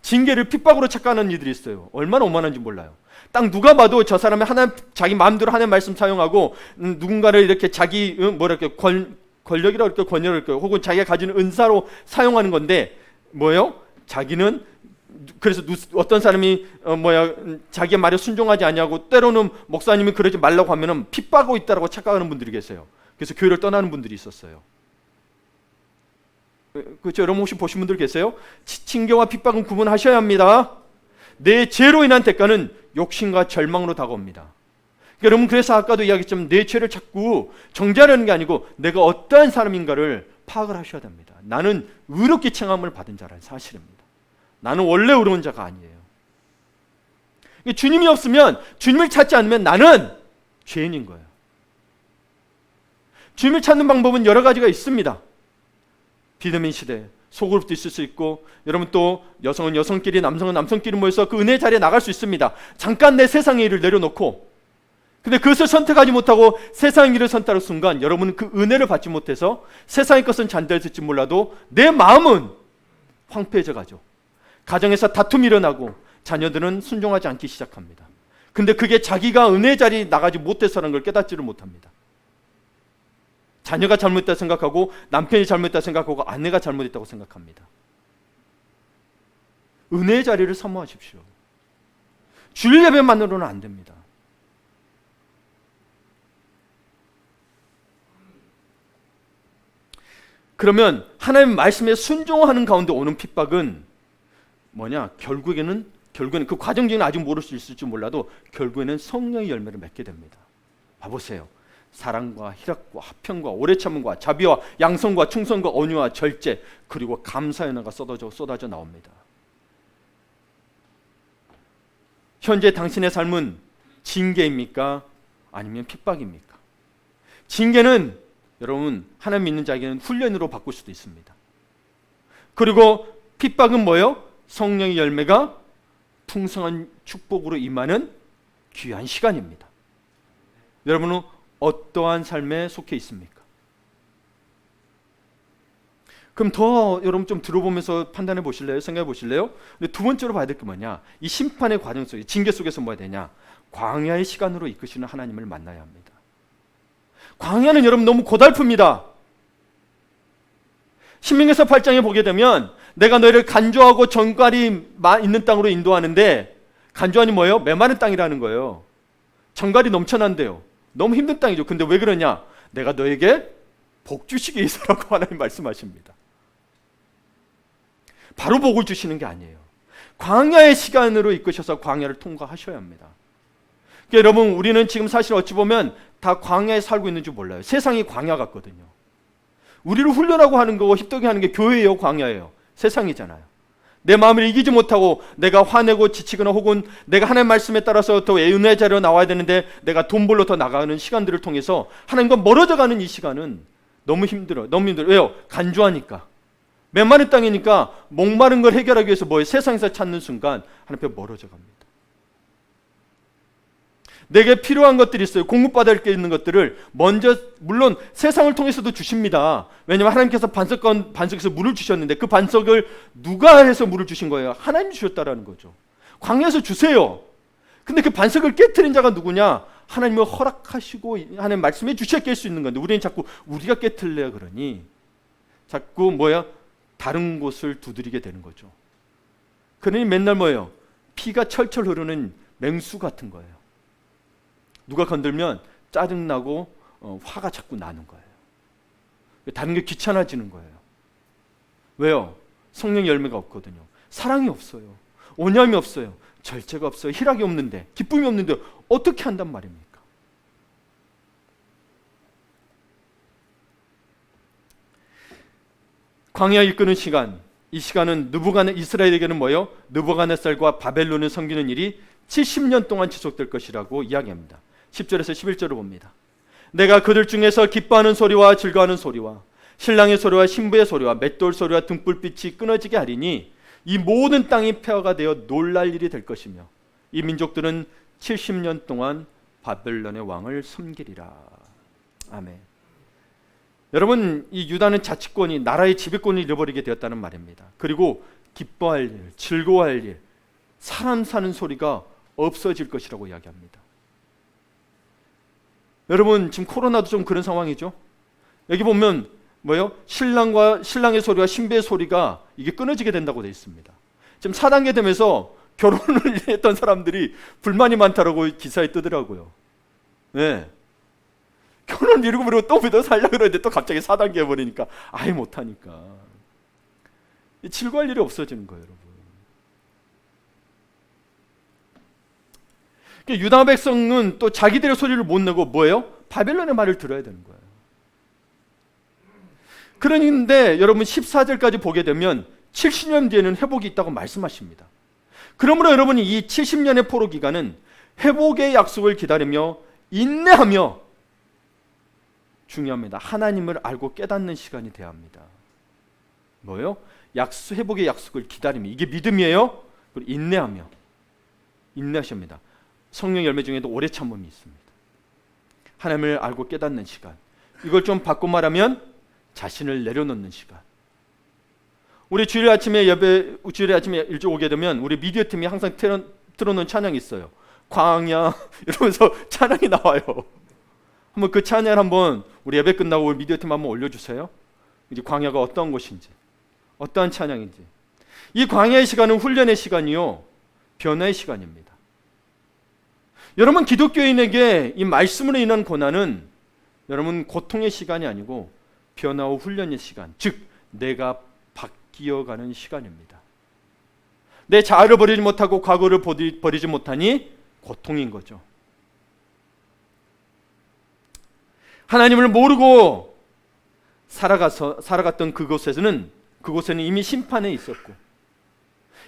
징계를 핍박으로 착각하는 이들이 있어요. 얼마나 오만한지 몰라요. 딱 누가 봐도 저 사람이 자기 마음대로 하나님 말씀 사용하고 누군가를 이렇게 자기 권력이라고 이렇게 권력을 이렇게 혹은 자기가 가지는 은사로 사용하는 건데, 뭐예요? 자기는 그래서 어떤 사람이 자기의 말에 순종하지 아니하고 때로는 목사님이 그러지 말라고 하면은 핍박하고 있다라고 착각하는 분들이 계세요. 그래서 교회를 떠나는 분들이 있었어요. 그렇죠? 여러분 혹시 보신 분들 계세요? 징계와 핍박은 구분하셔야 합니다. 내 죄로 인한 대가는 욕심과 절망으로 다가옵니다. 여러분 그래서 아까도 이야기했지만 내 죄를 자꾸 정죄하려는 게 아니고 내가 어떠한 사람인가를 파악을 하셔야 됩니다. 나는 의롭게 칭함을 받은 자라는 사실입니다. 나는 원래 의로운 자가 아니에요. 주님이 없으면, 주님을 찾지 않으면 나는 죄인인 거예요. 주님을 찾는 방법은 여러 가지가 있습니다. 비대면 시대 소그룹도 있을 수 있고, 여러분 또 여성은 여성끼리, 남성은 남성끼리 모여서 그 은혜 자리에 나갈 수 있습니다. 잠깐 내 세상의 일을 내려놓고, 근데 그것을 선택하지 못하고 세상의 일을 선택하는 순간 여러분은 그 은혜를 받지 못해서 세상의 것은 잔대했을지 몰라도 내 마음은 황폐해져 가죠. 가정에서 다툼이 일어나고 자녀들은 순종하지 않기 시작합니다. 근데 그게 자기가 은혜 자리에 나가지 못해서라는 걸 깨닫지를 못합니다. 자녀가 잘못했다 생각하고 남편이 잘못했다 생각하고 아내가 잘못했다고 생각합니다. 은혜의 자리를 사모하십시오. 주일 예배만으로는 안 됩니다. 그러면 하나님의 말씀에 순종하는 가운데 오는 핍박은 뭐냐? 결국에는 그 과정 중에는 아직 모를 수 있을지 몰라도 결국에는 성령의 열매를 맺게 됩니다. 봐보세요. 사랑과 희락과 화평과 오래 참음과 자비와 양성과 충성과 온유와 절제, 그리고 감사의 은혜가 쏟아져 나옵니다. 현재 당신의 삶은 징계입니까? 아니면 핍박입니까? 징계는 여러분 하나님 믿는 자에게는 훈련으로 바꿀 수도 있습니다. 그리고 핍박은 뭐예요? 성령의 열매가 풍성한 축복으로 임하는 귀한 시간입니다. 여러분은 어떠한 삶에 속해 있습니까? 그럼 더 여러분 좀 들어보면서 판단해 보실래요? 생각해 보실래요? 근데 두 번째로 봐야 될 게 뭐냐? 이 심판의 과정 속에, 징계 속에서 뭐 해야 되냐? 광야의 시간으로 이끄시는 하나님을 만나야 합니다. 광야는 여러분 너무 고달픕니다. 신명기서 8장에 보게 되면 내가 너희를 간조하고 정갈이 있는 땅으로 인도하는데, 간조하니 뭐예요? 메마른 땅이라는 거예요. 정갈이 넘쳐난대요. 너무 힘든 땅이죠. 근데 왜 그러냐? 내가 너에게 복 주시기 위해서라고 하나님 말씀하십니다. 바로 복을 주시는 게 아니에요. 광야의 시간으로 이끄셔서 광야를 통과하셔야 합니다. 그러니까 여러분 우리는 지금 사실 어찌 보면 다 광야에 살고 있는 줄 몰라요. 세상이 광야 같거든요. 우리를 훈련하고 하는 거고 힘들게 하는 게 교회예요, 광야예요. 세상이잖아요. 내 마음을 이기지 못하고 내가 화내고 지치거나 혹은 내가 하나님의 말씀에 따라서 더 은혜 자리로 나와야 되는데 내가 돈 벌러 더 나가는 시간들을 통해서 하나님과 멀어져가는 이 시간은 너무 힘들어요. 너무 힘들어요. 왜요? 간주하니까. 메마른 땅이니까 목마른 걸 해결하기 위해서 뭐예요? 세상에서 찾는 순간 하나님 앞에 멀어져 갑니다. 내게 필요한 것들이 있어요. 공급받을 게 있는 것들을 먼저, 물론 세상을 통해서도 주십니다. 왜냐하면 하나님께서 반석에서 물을 주셨는데 그 반석을 누가 해서 물을 주신 거예요? 하나님 주셨다라는 거죠. 광야에서 주세요. 근데 그 반석을 깨트린 자가 누구냐? 하나님을 허락하시고 하나님 말씀해 주셔야 깰 수 있는 건데 우리는 자꾸 우리가 깨트리려 그러니 자꾸 다른 곳을 두드리게 되는 거죠. 그러니 맨날 뭐예요? 피가 철철 흐르는 맹수 같은 거예요. 누가 건들면 짜증나고 화가 자꾸 나는 거예요. 다른 게 귀찮아지는 거예요. 왜요? 성령 열매가 없거든요. 사랑이 없어요. 온유함이 없어요. 절제가 없어요. 희락이 없는데, 기쁨이 없는데 어떻게 한단 말입니까? 광야 이끄는 시간, 이 시간은 이스라엘에게는 뭐예요? 느부갓네살과 바벨론을 섬기는 일이 70년 동안 지속될 것이라고 이야기합니다. 10절에서 11절을 봅니다. 내가 그들 중에서 기뻐하는 소리와 즐거워하는 소리와 신랑의 소리와 신부의 소리와 맷돌 소리와 등불빛이 끊어지게 하리니 이 모든 땅이 폐허가 되어 놀랄 일이 될 것이며 이 민족들은 70년 동안 바벨론의 왕을 섬기리라. 아멘. 여러분, 이 유다는 자치권이, 나라의 지배권을 잃어버리게 되었다는 말입니다. 그리고 기뻐할 일, 즐거워할 일, 사람 사는 소리가 없어질 것이라고 이야기합니다. 여러분 지금 코로나도 좀 그런 상황이죠. 여기 보면 뭐예요? 신랑의 소리와 신부의 소리가 이게 끊어지게 된다고 되어 있습니다. 지금 4단계 되면서 결혼을 했던 사람들이 불만이 많다라고 기사에 뜨더라고요. 네. 결혼 미루고 또 믿어 살려고 그러는데 또 갑자기 4단계 해버리니까 아예 못하니까. 질거할 일이 없어지는 거예요, 여러분. 유다 백성은 또 자기들의 소리를 못 내고 뭐예요? 바벨론의 말을 들어야 되는 거예요. 그런데 여러분 14절까지 보게 되면 70년 뒤에는 회복이 있다고 말씀하십니다. 그러므로 여러분이 이 70년의 포로 기간은 회복의 약속을 기다리며 인내하며, 중요합니다, 하나님을 알고 깨닫는 시간이 되어야 합니다. 뭐예요? 회복의 약속을 기다리며, 이게 믿음이에요. 그리고 인내하며, 인내하십니다. 성령 열매 중에도 오래 참음이 있습니다. 하나님을 알고 깨닫는 시간, 이걸 좀 바꿔 말하면 자신을 내려놓는 시간. 우리 주일 아침에 일찍 오게 되면 우리 미디어 팀이 항상 틀어놓은 찬양이 있어요. 광야 이러면서 찬양이 나와요. 한번 그 찬양을 한번 우리 예배 끝나고 우리 미디어 팀 한번 올려주세요. 이제 광야가 어떤 곳인지, 어떠한 찬양인지. 이 광야의 시간은 훈련의 시간이요, 변화의 시간입니다. 여러분, 기독교인에게 이 말씀으로 인한 고난은 여러분 고통의 시간이 아니고 변화와 훈련의 시간, 즉 내가 바뀌어가는 시간입니다. 내 자아를 버리지 못하고 과거를 버리지 못하니 고통인 거죠. 하나님을 모르고 살아갔던 그곳에는 이미 심판에 있었고,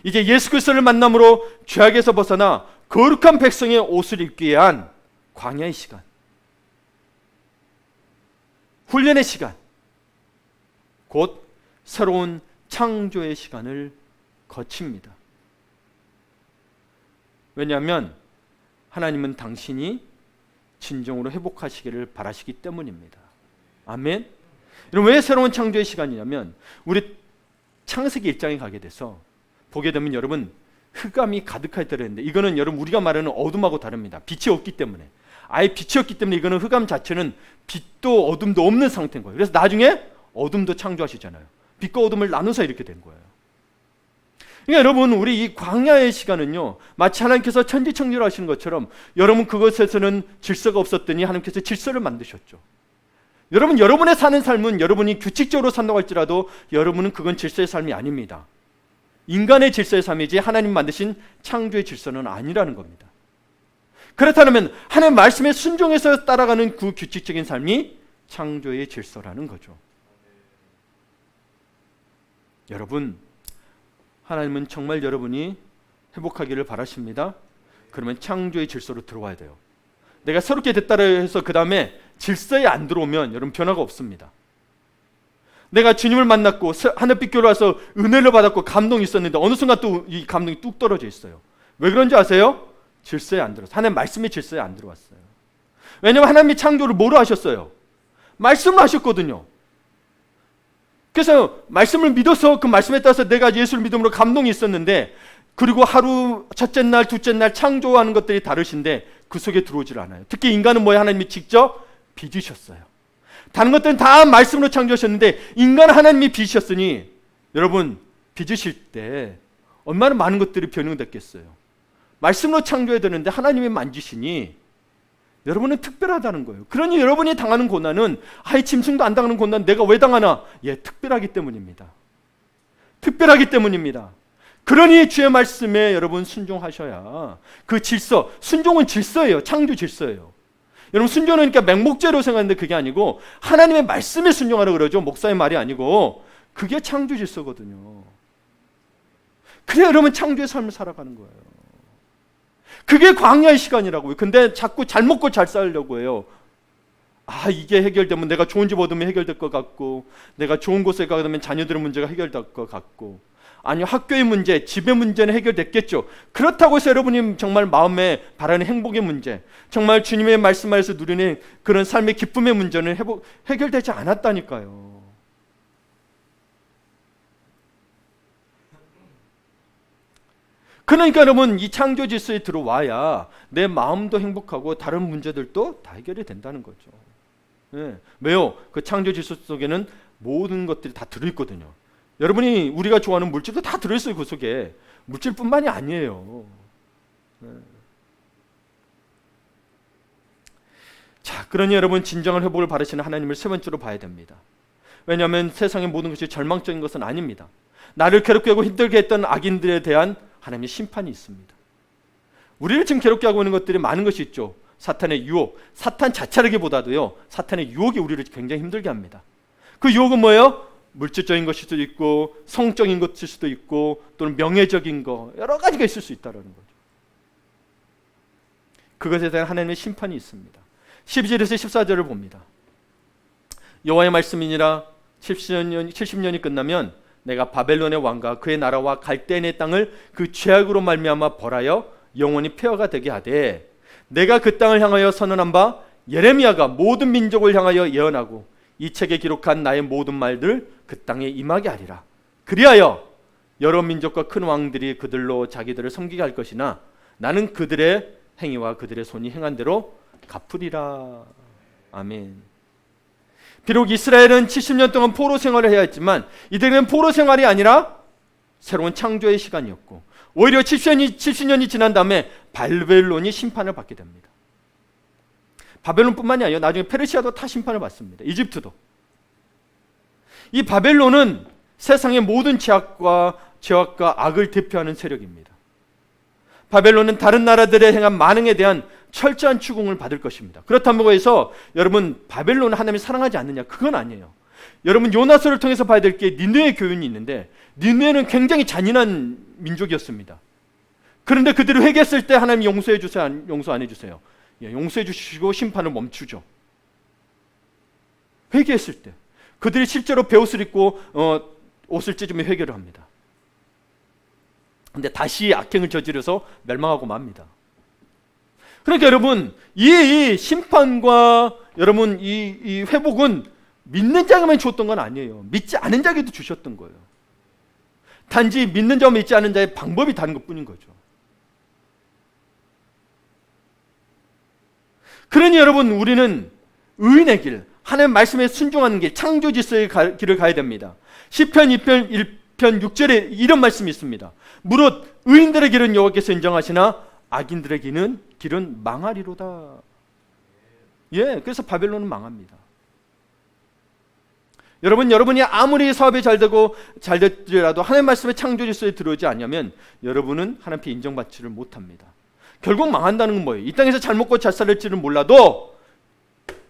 이제 예수 그리스도를 만남으로 죄악에서 벗어나 거룩한 백성의 옷을 입기 위한 광야의 시간, 훈련의 시간, 곧 새로운 창조의 시간을 거칩니다. 왜냐하면 하나님은 당신이 진정으로 회복하시기를 바라시기 때문입니다. 아멘. 여러분, 왜 새로운 창조의 시간이냐면 우리 창세기 1장에 가게 돼서 보게 되면 여러분 흑암이 가득할 때라 했는데, 이거는 여러분 우리가 말하는 어둠하고 다릅니다. 빛이 없기 때문에, 아예 빛이 없기 때문에 이거는 흑암 자체는 빛도 어둠도 없는 상태인 거예요. 그래서 나중에 어둠도 창조하시잖아요. 빛과 어둠을 나눠서 이렇게 된 거예요. 그러니까 여러분, 우리 이 광야의 시간은요, 마치 하나님께서 천지창조를 하시는 것처럼 여러분 그것에서는 질서가 없었더니 하나님께서 질서를 만드셨죠. 여러분의 사는 삶은 여러분이 규칙적으로 산다고 할지라도 여러분은 그건 질서의 삶이 아닙니다. 인간의 질서의 삶이지 하나님 만드신 창조의 질서는 아니라는 겁니다. 그렇다면 하나님 말씀에 순종해서 따라가는 그 규칙적인 삶이 창조의 질서라는 거죠. 여러분, 하나님은 정말 여러분이 회복하기를 바라십니다. 그러면 창조의 질서로 들어와야 돼요. 내가 새롭게 됐다고 해서 그 다음에 질서에 안 들어오면 여러분 변화가 없습니다. 내가 주님을 만났고 하늘빛 교회로 와서 은혜를 받았고 감동이 있었는데 어느 순간 또 이 감동이 뚝 떨어져 있어요. 왜 그런지 아세요? 질서에 안 들어서, 하나님 말씀의 질서에 안 들어왔어요. 왜냐하면 하나님이 창조를 뭐로 하셨어요? 말씀으로 하셨거든요. 그래서 말씀을 믿어서 그 말씀에 따라서 내가 예수를 믿음으로 감동이 있었는데, 그리고 하루 첫째 날 둘째 날 창조하는 것들이 다르신데 그 속에 들어오질 않아요. 특히 인간은 뭐예요? 하나님이 직접 빚으셨어요. 다른 것들은 다 말씀으로 창조하셨는데 인간은 하나님이 빚으셨으니, 여러분 빚으실 때 얼마나 많은 것들이 변형됐겠어요. 말씀으로 창조해야 되는데 하나님이 만지시니 여러분은 특별하다는 거예요. 그러니 여러분이 당하는 고난은 아예 짐승도 안 당하는 고난 내가 왜 당하나? 예, 특별하기 때문입니다. 특별하기 때문입니다. 그러니 주의 말씀에 여러분 순종하셔야 그 질서, 순종은 질서예요. 창조 질서예요. 여러분 순종은 그러니까 맹목죄로 생각하는데 그게 아니고 하나님의 말씀에 순종하라고 그러죠. 목사의 말이 아니고 그게 창조 질서거든요. 그래야 여러분 창조의 삶을 살아가는 거예요. 그게 광야의 시간이라고요. 근데 자꾸 잘 먹고 잘 살려고 해요. 아, 이게 해결되면 내가 좋은 집 얻으면 해결될 것 같고, 내가 좋은 곳에 가면 자녀들의 문제가 해결될 것 같고, 아니요 학교의 문제, 집의 문제는 해결됐겠죠. 그렇다고 해서 여러분이 정말 마음에 바라는 행복의 문제, 정말 주님의 말씀하에서 누리는 그런 삶의 기쁨의 문제는 해결되지 않았다니까요. 그러니까 여러분 이 창조 질서에 들어와야 내 마음도 행복하고 다른 문제들도 다 해결이 된다는 거죠. 네. 왜요? 그 창조 질서 속에는 모든 것들이 다 들어있거든요. 여러분이 우리가 좋아하는 물질도 다 들어있어요. 그 속에 물질뿐만이 아니에요. 네. 자, 그러니 여러분 진정한 회복을 바라시는 하나님을 세 번째로 봐야 됩니다. 왜냐하면 세상의 모든 것이 절망적인 것은 아닙니다. 나를 괴롭게 하고 힘들게 했던 악인들에 대한 하나님의 심판이 있습니다. 우리를 지금 괴롭게 하고 있는 것들이 많은 것이 있죠. 사탄의 유혹, 사탄 자체라기보다도요, 사탄의 유혹이 우리를 굉장히 힘들게 합니다. 그 유혹은 뭐예요? 물질적인 것일 수도 있고, 성적인 것일 수도 있고, 또는 명예적인 거, 여러 가지가 있을 수 있다는 거죠. 그것에 대한 하나님의 심판이 있습니다. 12절에서 14절을 봅니다. 여호와의 말씀이니라 70년이 끝나면 내가 바벨론의 왕과 그의 나라와 갈대인의 땅을 그 죄악으로 말미암아 벌하여 영원히 폐허가 되게 하되, 내가 그 땅을 향하여 선언한 바 예레미야가 모든 민족을 향하여 예언하고 이 책에 기록한 나의 모든 말들 그 땅에 임하게 하리라. 그리하여 여러 민족과 큰 왕들이 그들로 자기들을 섬기게 할 것이나 나는 그들의 행위와 그들의 손이 행한 대로 갚으리라. 아멘. 비록 이스라엘은 70년 동안 포로 생활을 해야 했지만 이들은 포로 생활이 아니라 새로운 창조의 시간이었고, 오히려 70년이 지난 다음에 바벨론이 심판을 받게 됩니다. 바벨론뿐만이 아니라 나중에 페르시아도 다 심판을 받습니다. 이집트도. 이 바벨론은 세상의 모든 죄악과 악을 대표하는 세력입니다. 바벨론은 다른 나라들에 행한 만행에 대한 철저한 추궁을 받을 것입니다. 그렇다고 해서 여러분 바벨론을 하나님이 사랑하지 않느냐? 그건 아니에요. 여러분 요나서를 통해서 봐야 될 게 니느웨 교훈이 있는데, 니느웨는 굉장히 잔인한 민족이었습니다. 그런데 그들이 회개했을 때 하나님이 용서해 주세요? 용서 안 해주세요? 예, 용서해 주시고 심판을 멈추죠. 회개했을 때 그들이 실제로 베옷을 입고 옷을 찢으며 회개를 합니다. 근데 다시 악행을 저지르서 멸망하고 맙니다. 그러니까 여러분 이 심판과 여러분 이 회복은 믿는 자에게만 주었던 건 아니에요. 믿지 않은 자에게도 주셨던 거예요. 단지 믿는 자와 믿지 않은 자의 방법이 다른 것뿐인 거죠. 그러니 여러분 우리는 의인의 길, 하나님 말씀에 순종하는 길, 창조 질서의 길을 가야 됩니다. 시편 2편 1편 6절에 이런 말씀이 있습니다. 무릇 의인들의 길은 여호와께서 인정하시나 악인들의 길은 망하리로다. 예, 그래서 바벨론은 망합니다. 여러분이 아무리 사업이 잘 됐더라도 하나님 말씀의 창조 질서에 들어오지 않으면 여러분은 하나님께 인정받지를 못합니다. 결국 망한다는 건 뭐예요? 이 땅에서 잘 먹고 잘 살을지는 몰라도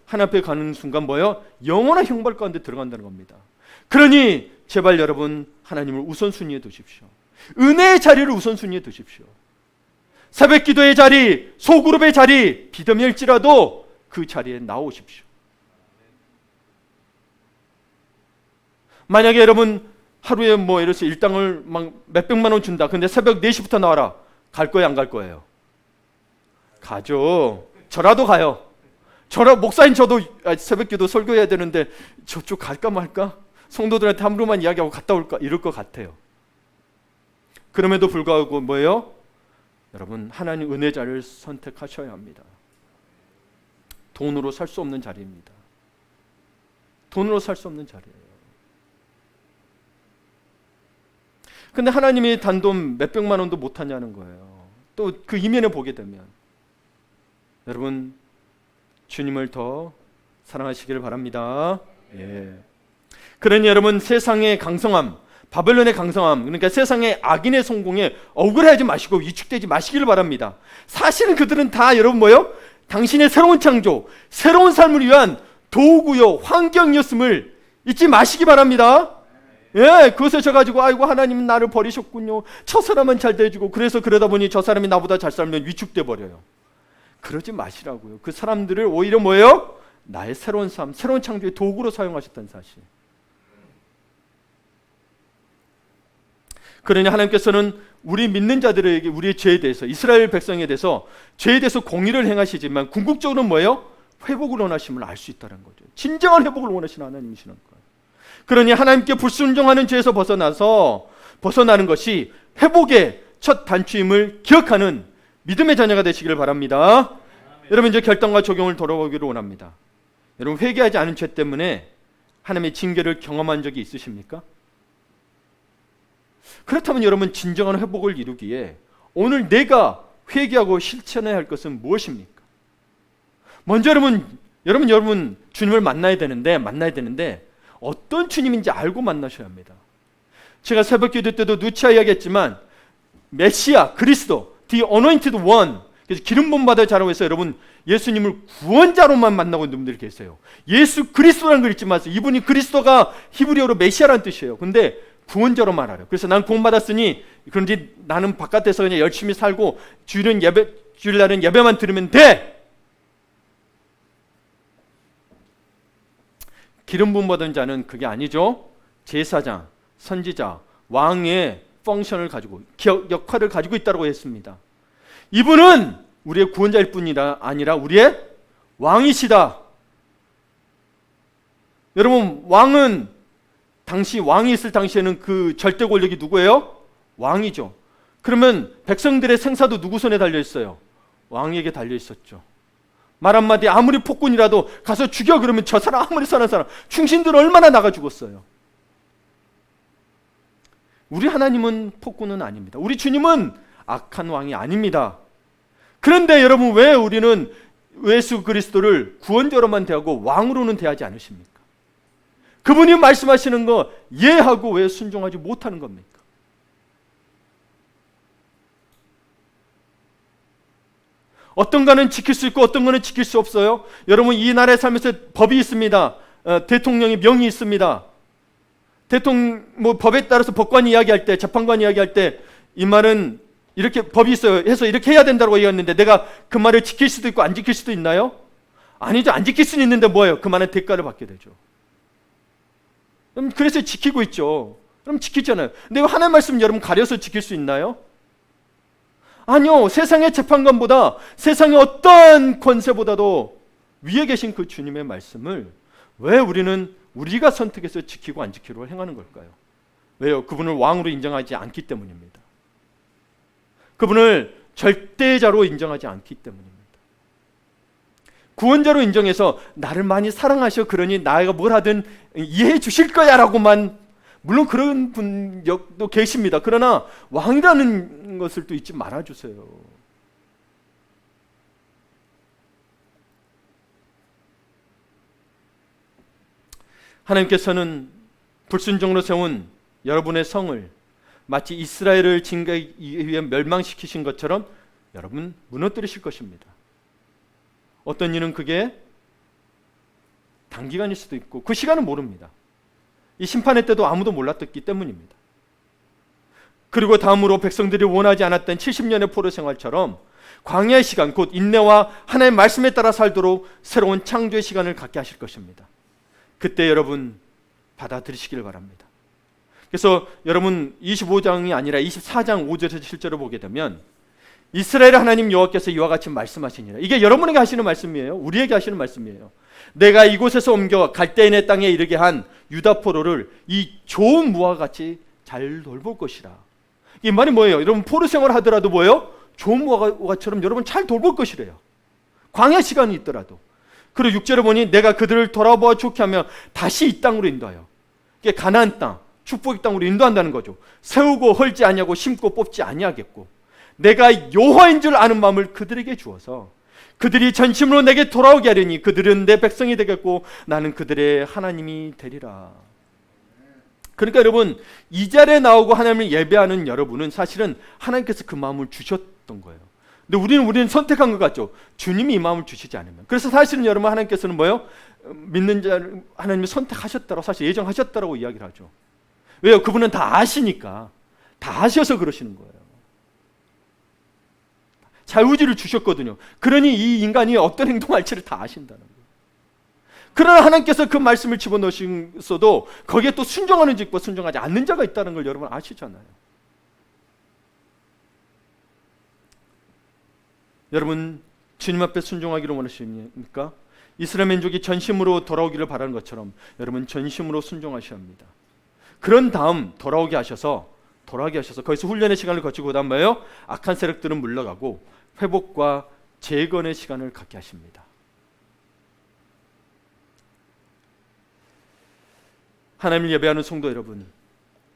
하나님 앞에 가는 순간 뭐예요? 영원한 형벌 가운데 들어간다는 겁니다. 그러니 제발 여러분 하나님을 우선순위에 두십시오. 은혜의 자리를 우선순위에 두십시오. 새벽 기도의 자리, 소그룹의 자리 비덤일지라도 그 자리에 나오십시오. 만약에 여러분 하루에 예를 들어서 일당을 막 몇백만 원 준다. 근데 새벽 4시부터 나와라. 갈 거예요, 안 갈 거예요? 가죠. 저라도 가요. 목사인 저도 새벽 기도 설교해야 되는데 저쪽 갈까 말까? 성도들한테 하루만 이야기하고 갔다 올까? 이럴 것 같아요. 그럼에도 불구하고 뭐예요? 여러분 하나님 은혜 자리를 선택하셔야 합니다. 돈으로 살 수 없는 자리입니다. 돈으로 살 수 없는 자리예요. 근데 하나님이 단돈 몇백만 원도 못하냐는 거예요. 또 그 이면에 보게 되면 여러분 주님을 더 사랑하시기를 바랍니다. 예. 그러니 여러분 세상의 강성함, 바벨론의 강성함, 그러니까 세상의 악인의 성공에 억울해하지 마시고 위축되지 마시기를 바랍니다. 사실은 그들은 다 여러분 뭐요? 당신의 새로운 창조, 새로운 삶을 위한 도구요, 환경이었음을 잊지 마시기 바랍니다. 예, 그것을 져가지고 아이고 하나님은 나를 버리셨군요. 저 사람은 잘 대해주고 그래서 그러다 보니 저 사람이 나보다 잘 살면 위축돼 버려요. 그러지 마시라고요. 그 사람들을 오히려 뭐예요? 나의 새로운 삶, 새로운 창조의 도구로 사용하셨다는 사실. 그러니 하나님께서는 우리 믿는 자들에게 우리의 죄에 대해서, 이스라엘 백성에 대해서 죄에 대해서 공의를 행하시지만 궁극적으로는 뭐예요? 회복을 원하심을 알 수 있다는 거죠. 진정한 회복을 원하시는 하나님이시는 거예요. 그러니 하나님께 불순종하는 죄에서 벗어나는 것이 회복의 첫 단추임을 기억하는 믿음의 자녀가 되시기를 바랍니다. 여러분 이제 결단과 적용을 돌아보기를 원합니다. 여러분 회개하지 않은 죄 때문에 하나님의 징계를 경험한 적이 있으십니까? 그렇다면 여러분 진정한 회복을 이루기에 오늘 내가 회개하고 실천해야 할 것은 무엇입니까? 먼저 여러분 주님을 만나야 되는데 어떤 주님인지 알고 만나셔야 합니다. 제가 새벽기도 때도 누차 이야기했지만 메시아, 그리스도, the anointed one, 그래서 기름 부음 받아 자라고 해서 여러분 예수님을 구원자로만 만나고 있는 분들이 계세요. 예수 그리스도라는 걸 잊지 마세요. 이분이 그리스도가 히브리어로 메시아라는 뜻이에요. 근데 구원자로 말하래요. 그래서 난 구원 받았으니 그런지 나는 바깥에서 그냥 열심히 살고 주일날은 예배만 드리면 돼. 기름 부음 받은 자는 그게 아니죠. 제사장, 선지자, 왕의 펑션을 가지고 역할을 가지고 있다고 했습니다. 이분은 우리의 구원자일 뿐이라 아니라 우리의 왕이시다. 여러분 왕은 당시 왕이 있을 당시에는 그 절대 권력이 누구예요? 왕이죠. 그러면 백성들의 생사도 누구 손에 달려 있어요? 왕에게 달려 있었죠. 말 한마디 아무리 폭군이라도 가서 죽여 그러면 저 사람 아무리 선한 사람 충신들 얼마나 나가 죽었어요. 우리 하나님은 폭군은 아닙니다. 우리 주님은 악한 왕이 아닙니다. 그런데 여러분 왜 우리는 예수 그리스도를 구원자로만 대하고 왕으로는 대하지 않으십니까? 그분이 말씀하시는 거 이해하고 왜 순종하지 못하는 겁니까? 어떤 거는 지킬 수 있고 어떤 거는 지킬 수 없어요. 여러분 이 나라에 살면서 법이 있습니다. 대통령의 명이 있습니다. 대통령 법에 따라서 법관이 이야기할 때, 재판관이 이야기할 때 이 말은 이렇게 법이 있어요 해서 이렇게 해야 된다고 얘기했는데 내가 그 말을 지킬 수도 있고 안 지킬 수도 있나요? 아니죠. 안 지킬 수는 있는데 뭐예요? 그 말은 대가를 받게 되죠. 그럼 그래서 지키고 있죠. 그럼 지키잖아요. 근데 하나님 말씀 여러분 가려서 지킬 수 있나요? 아니요. 세상의 재판관보다 세상의 어떤 권세보다도 위에 계신 그 주님의 말씀을 왜 우리는 우리가 선택해서 지키고 안 지키고 행하는 걸까요? 왜요? 그분을 왕으로 인정하지 않기 때문입니다. 그분을 절대자로 인정하지 않기 때문입니다. 구원자로 인정해서 나를 많이 사랑하셔 그러니 나가 뭘 하든 이해해 주실 거야 라고만, 물론 그런 분도 계십니다. 그러나 왕이라는 것을 또 잊지 말아주세요. 하나님께서는 불순종으로 세운 여러분의 성을 마치 이스라엘을 징계하기 위해 멸망시키신 것처럼 여러분 무너뜨리실 것입니다. 어떤 이는 그게 단기간일 수도 있고 그 시간은 모릅니다. 이 심판의 때도 아무도 몰랐기 때문입니다. 그리고 다음으로 백성들이 원하지 않았던 70년의 포로 생활처럼 광야의 시간, 곧 인내와 하나님의 말씀에 따라 살도록 새로운 창조의 시간을 갖게 하실 것입니다. 그때 여러분 받아들이시길 바랍니다. 그래서 여러분 25장이 아니라 24장 5절에서 7절을 보게 되면 이스라엘 하나님 여호와께서 이와 같이 말씀하시니라. 이게 여러분에게 하시는 말씀이에요. 우리에게 하시는 말씀이에요. 내가 이곳에서 옮겨 갈대인의 땅에 이르게 한 유다 포로를 이 좋은 무와 같이 잘 돌볼 것이라. 이 말이 뭐예요? 여러분 포로 생활을 하더라도 뭐예요? 좋은 무화과처럼 여러분 잘 돌볼 것이래요. 광야 시간이 있더라도. 그리고 6절에 보니 내가 그들을 돌아보아 좋게 하며 다시 이 땅으로 인도하여. 이게 가나안 땅, 축복의 땅으로 인도한다는 거죠. 세우고 헐지 아니하고 심고 뽑지 아니하겠고 내가 여호와인 줄 아는 마음을 그들에게 주어서 그들이 전심으로 내게 돌아오게 하려니 그들은 내 백성이 되겠고 나는 그들의 하나님이 되리라. 그러니까 여러분 이 자리에 나오고 하나님을 예배하는 여러분은 사실은 하나님께서 그 마음을 주셨던 거예요. 근데 우리는 선택한 것 같죠. 주님이 이 마음을 주시지 않으면. 그래서 사실은 여러분 하나님께서는 뭐예요? 믿는 자를 하나님이 선택하셨다고 사실 예정하셨다고 이야기를 하죠. 왜요? 그분은 다 아시니까. 다 아셔서 그러시는 거예요. 자유의지를 주셨거든요. 그러니 이 인간이 어떤 행동할지를 다 아신다는 거예요. 그러나 하나님께서 그 말씀을 집어넣으셨어도 거기에 또 순종하는 자와 순종하지 않는 자가 있다는 걸 여러분 아시잖아요. 여러분 주님 앞에 순종하기를 원하십니까? 이스라엘 민족이 전심으로 돌아오기를 바라는 것처럼 여러분 전심으로 순종하셔야 합니다. 그런 다음 돌아오게 하셔서 거기서 훈련의 시간을 거치고 그다음 뭐예요? 악한 세력들은 물러가고 회복과 재건의 시간을 갖게 하십니다. 하나님을 예배하는 성도 여러분,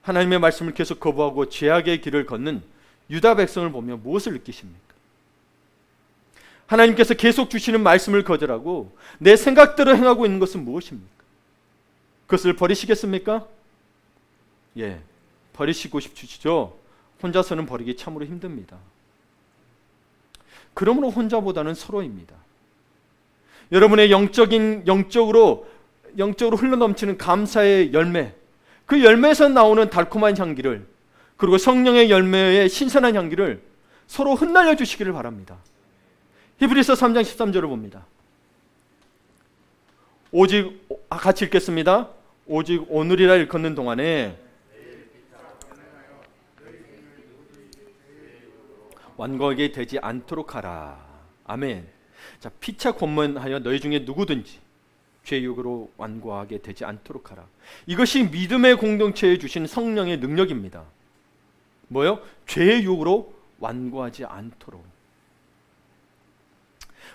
하나님의 말씀을 계속 거부하고 죄악의 길을 걷는 유다 백성을 보며 무엇을 느끼십니까? 하나님께서 계속 주시는 말씀을 거절하고 내 생각대로 행하고 있는 것은 무엇입니까? 그것을 버리시겠습니까? 예, 버리시고 싶으시죠? 혼자서는 버리기 참으로 힘듭니다. 그러므로 혼자보다는 서로입니다. 여러분의 영적으로 흘러넘치는 감사의 열매, 그 열매에서 나오는 달콤한 향기를, 그리고 성령의 열매의 신선한 향기를 서로 흩날려 주시기를 바랍니다. 히브리서 3장 13절을 봅니다. 오직, 같이 읽겠습니다. 오직 오늘이라 일컫는 동안에 완고하게 되지 않도록 하라. 아멘. 자, 피차 권면하여 너희 중에 누구든지 죄의 유혹으로 완고하게 되지 않도록 하라. 이것이 믿음의 공동체에 주신 성령의 능력입니다. 뭐요? 죄의 유혹으로 완고하지 않도록.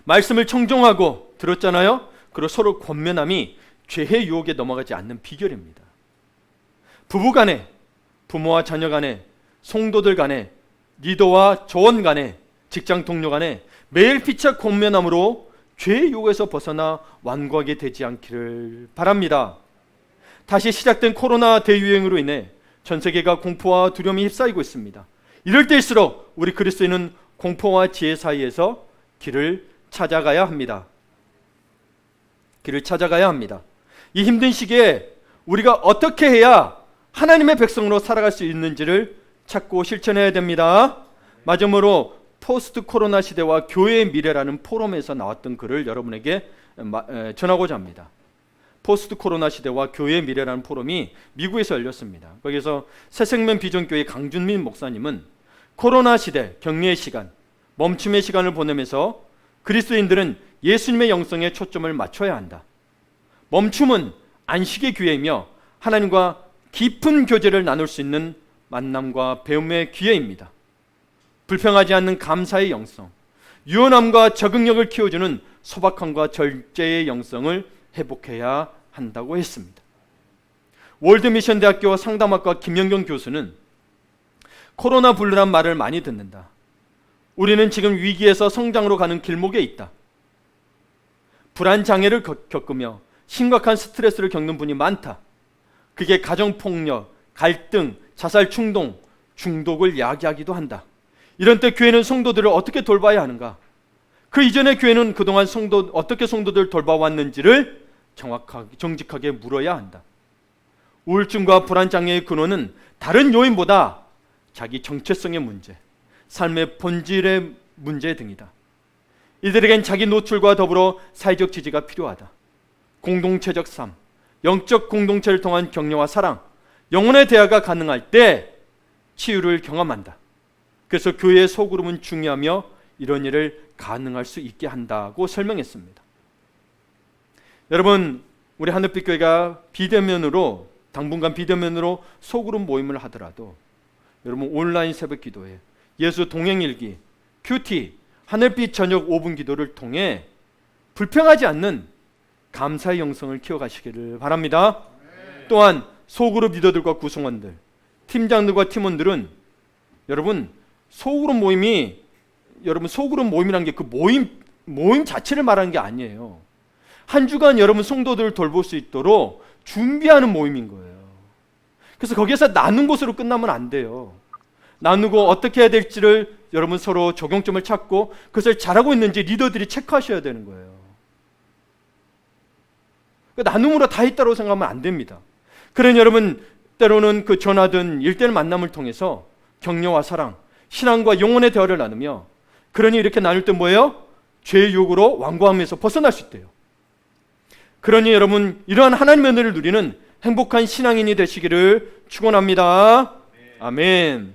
말씀을 청종하고 들었잖아요. 그리고 서로 권면함이 죄의 유혹에 넘어가지 않는 비결입니다. 부부간에, 부모와 자녀간에, 성도들 간에, 리더와 조원 간에, 직장 동료 간에 매일 피차 권면함으로 죄의 유혹에서 벗어나 완고하게 되지 않기를 바랍니다. 다시 시작된 코로나 대유행으로 인해 전 세계가 공포와 두려움이 휩싸이고 있습니다. 이럴 때일수록 우리 그리스도인은 공포와 지혜 사이에서 길을 찾아가야 합니다. 길을 찾아가야 합니다. 이 힘든 시기에 우리가 어떻게 해야 하나님의 백성으로 살아갈 수 있는지를 찾고 실천해야 됩니다. 마지막으로 포스트 코로나 시대와 교회의 미래라는 포럼에서 나왔던 글을 여러분에게 전하고자 합니다. 포스트 코로나 시대와 교회의 미래라는 포럼이 미국에서 열렸습니다. 거기서 새생명 비전교회 강준민 목사님은 코로나 시대, 격리의 시간, 멈춤의 시간을 보내면서 그리스도인들은 예수님의 영성에 초점을 맞춰야 한다. 멈춤은 안식의 기회이며 하나님과 깊은 교제를 나눌 수 있는 만남과 배움의 기회입니다. 불평하지 않는 감사의 영성, 유연함과 적응력을 키워주는 소박함과 절제의 영성을 회복해야 한다고 했습니다. 월드미션대학교 상담학과 김영경 교수는 코로나 블루란 말을 많이 듣는다. 우리는 지금 위기에서 성장으로 가는 길목에 있다. 불안 장애를 겪으며 심각한 스트레스를 겪는 분이 많다. 그게 가정폭력, 갈등, 자살 충동, 중독을 야기하기도 한다. 이런 때 교회는 성도들을 어떻게 돌봐야 하는가? 그 이전에 교회는 그동안 어떻게 성도들을 돌봐왔는지를 정직하게 물어야 한다. 우울증과 불안장애의 근원은 다른 요인보다 자기 정체성의 문제, 삶의 본질의 문제 등이다. 이들에겐 자기 노출과 더불어 사회적 지지가 필요하다. 공동체적 삶, 영적 공동체를 통한 격려와 사랑, 영혼의 대화가 가능할 때 치유를 경험한다. 그래서 교회의 소그룹은 중요하며 이런 일을 가능할 수 있게 한다고 설명했습니다. 여러분, 우리 하늘빛 교회가 비대면으로 당분간 비대면으로 소그룹 모임을 하더라도 여러분 온라인 새벽 기도회, 예수 동행일기, 큐티, 하늘빛 저녁 5분 기도를 통해 불평하지 않는 감사의 영성을 키워가시기를 바랍니다. 또한 소그룹 리더들과 구성원들, 팀장들과 팀원들은 여러분 소그룹 모임이라는 게 그 모임 자체를 말하는 게 아니에요. 한 주간 여러분 성도들을 돌볼 수 있도록 준비하는 모임인 거예요. 그래서 거기에서 나눈 것으로 끝나면 안 돼요. 나누고 어떻게 해야 될지를 여러분 서로 적용점을 찾고 그것을 잘하고 있는지 리더들이 체크하셔야 되는 거예요. 나눔으로 다 했다고 생각하면 안 됩니다. 그러니 여러분 때로는 그 전화든 일대일 만남을 통해서 격려와 사랑, 신앙과 영혼의 대화를 나누며 그러니 이렇게 나눌 때 뭐예요? 죄의 유혹으로 완고함에서 벗어날 수 있대요. 그러니 여러분 이러한 하나님의 은혜를 누리는 행복한 신앙인이 되시기를 축원합니다. 아멘.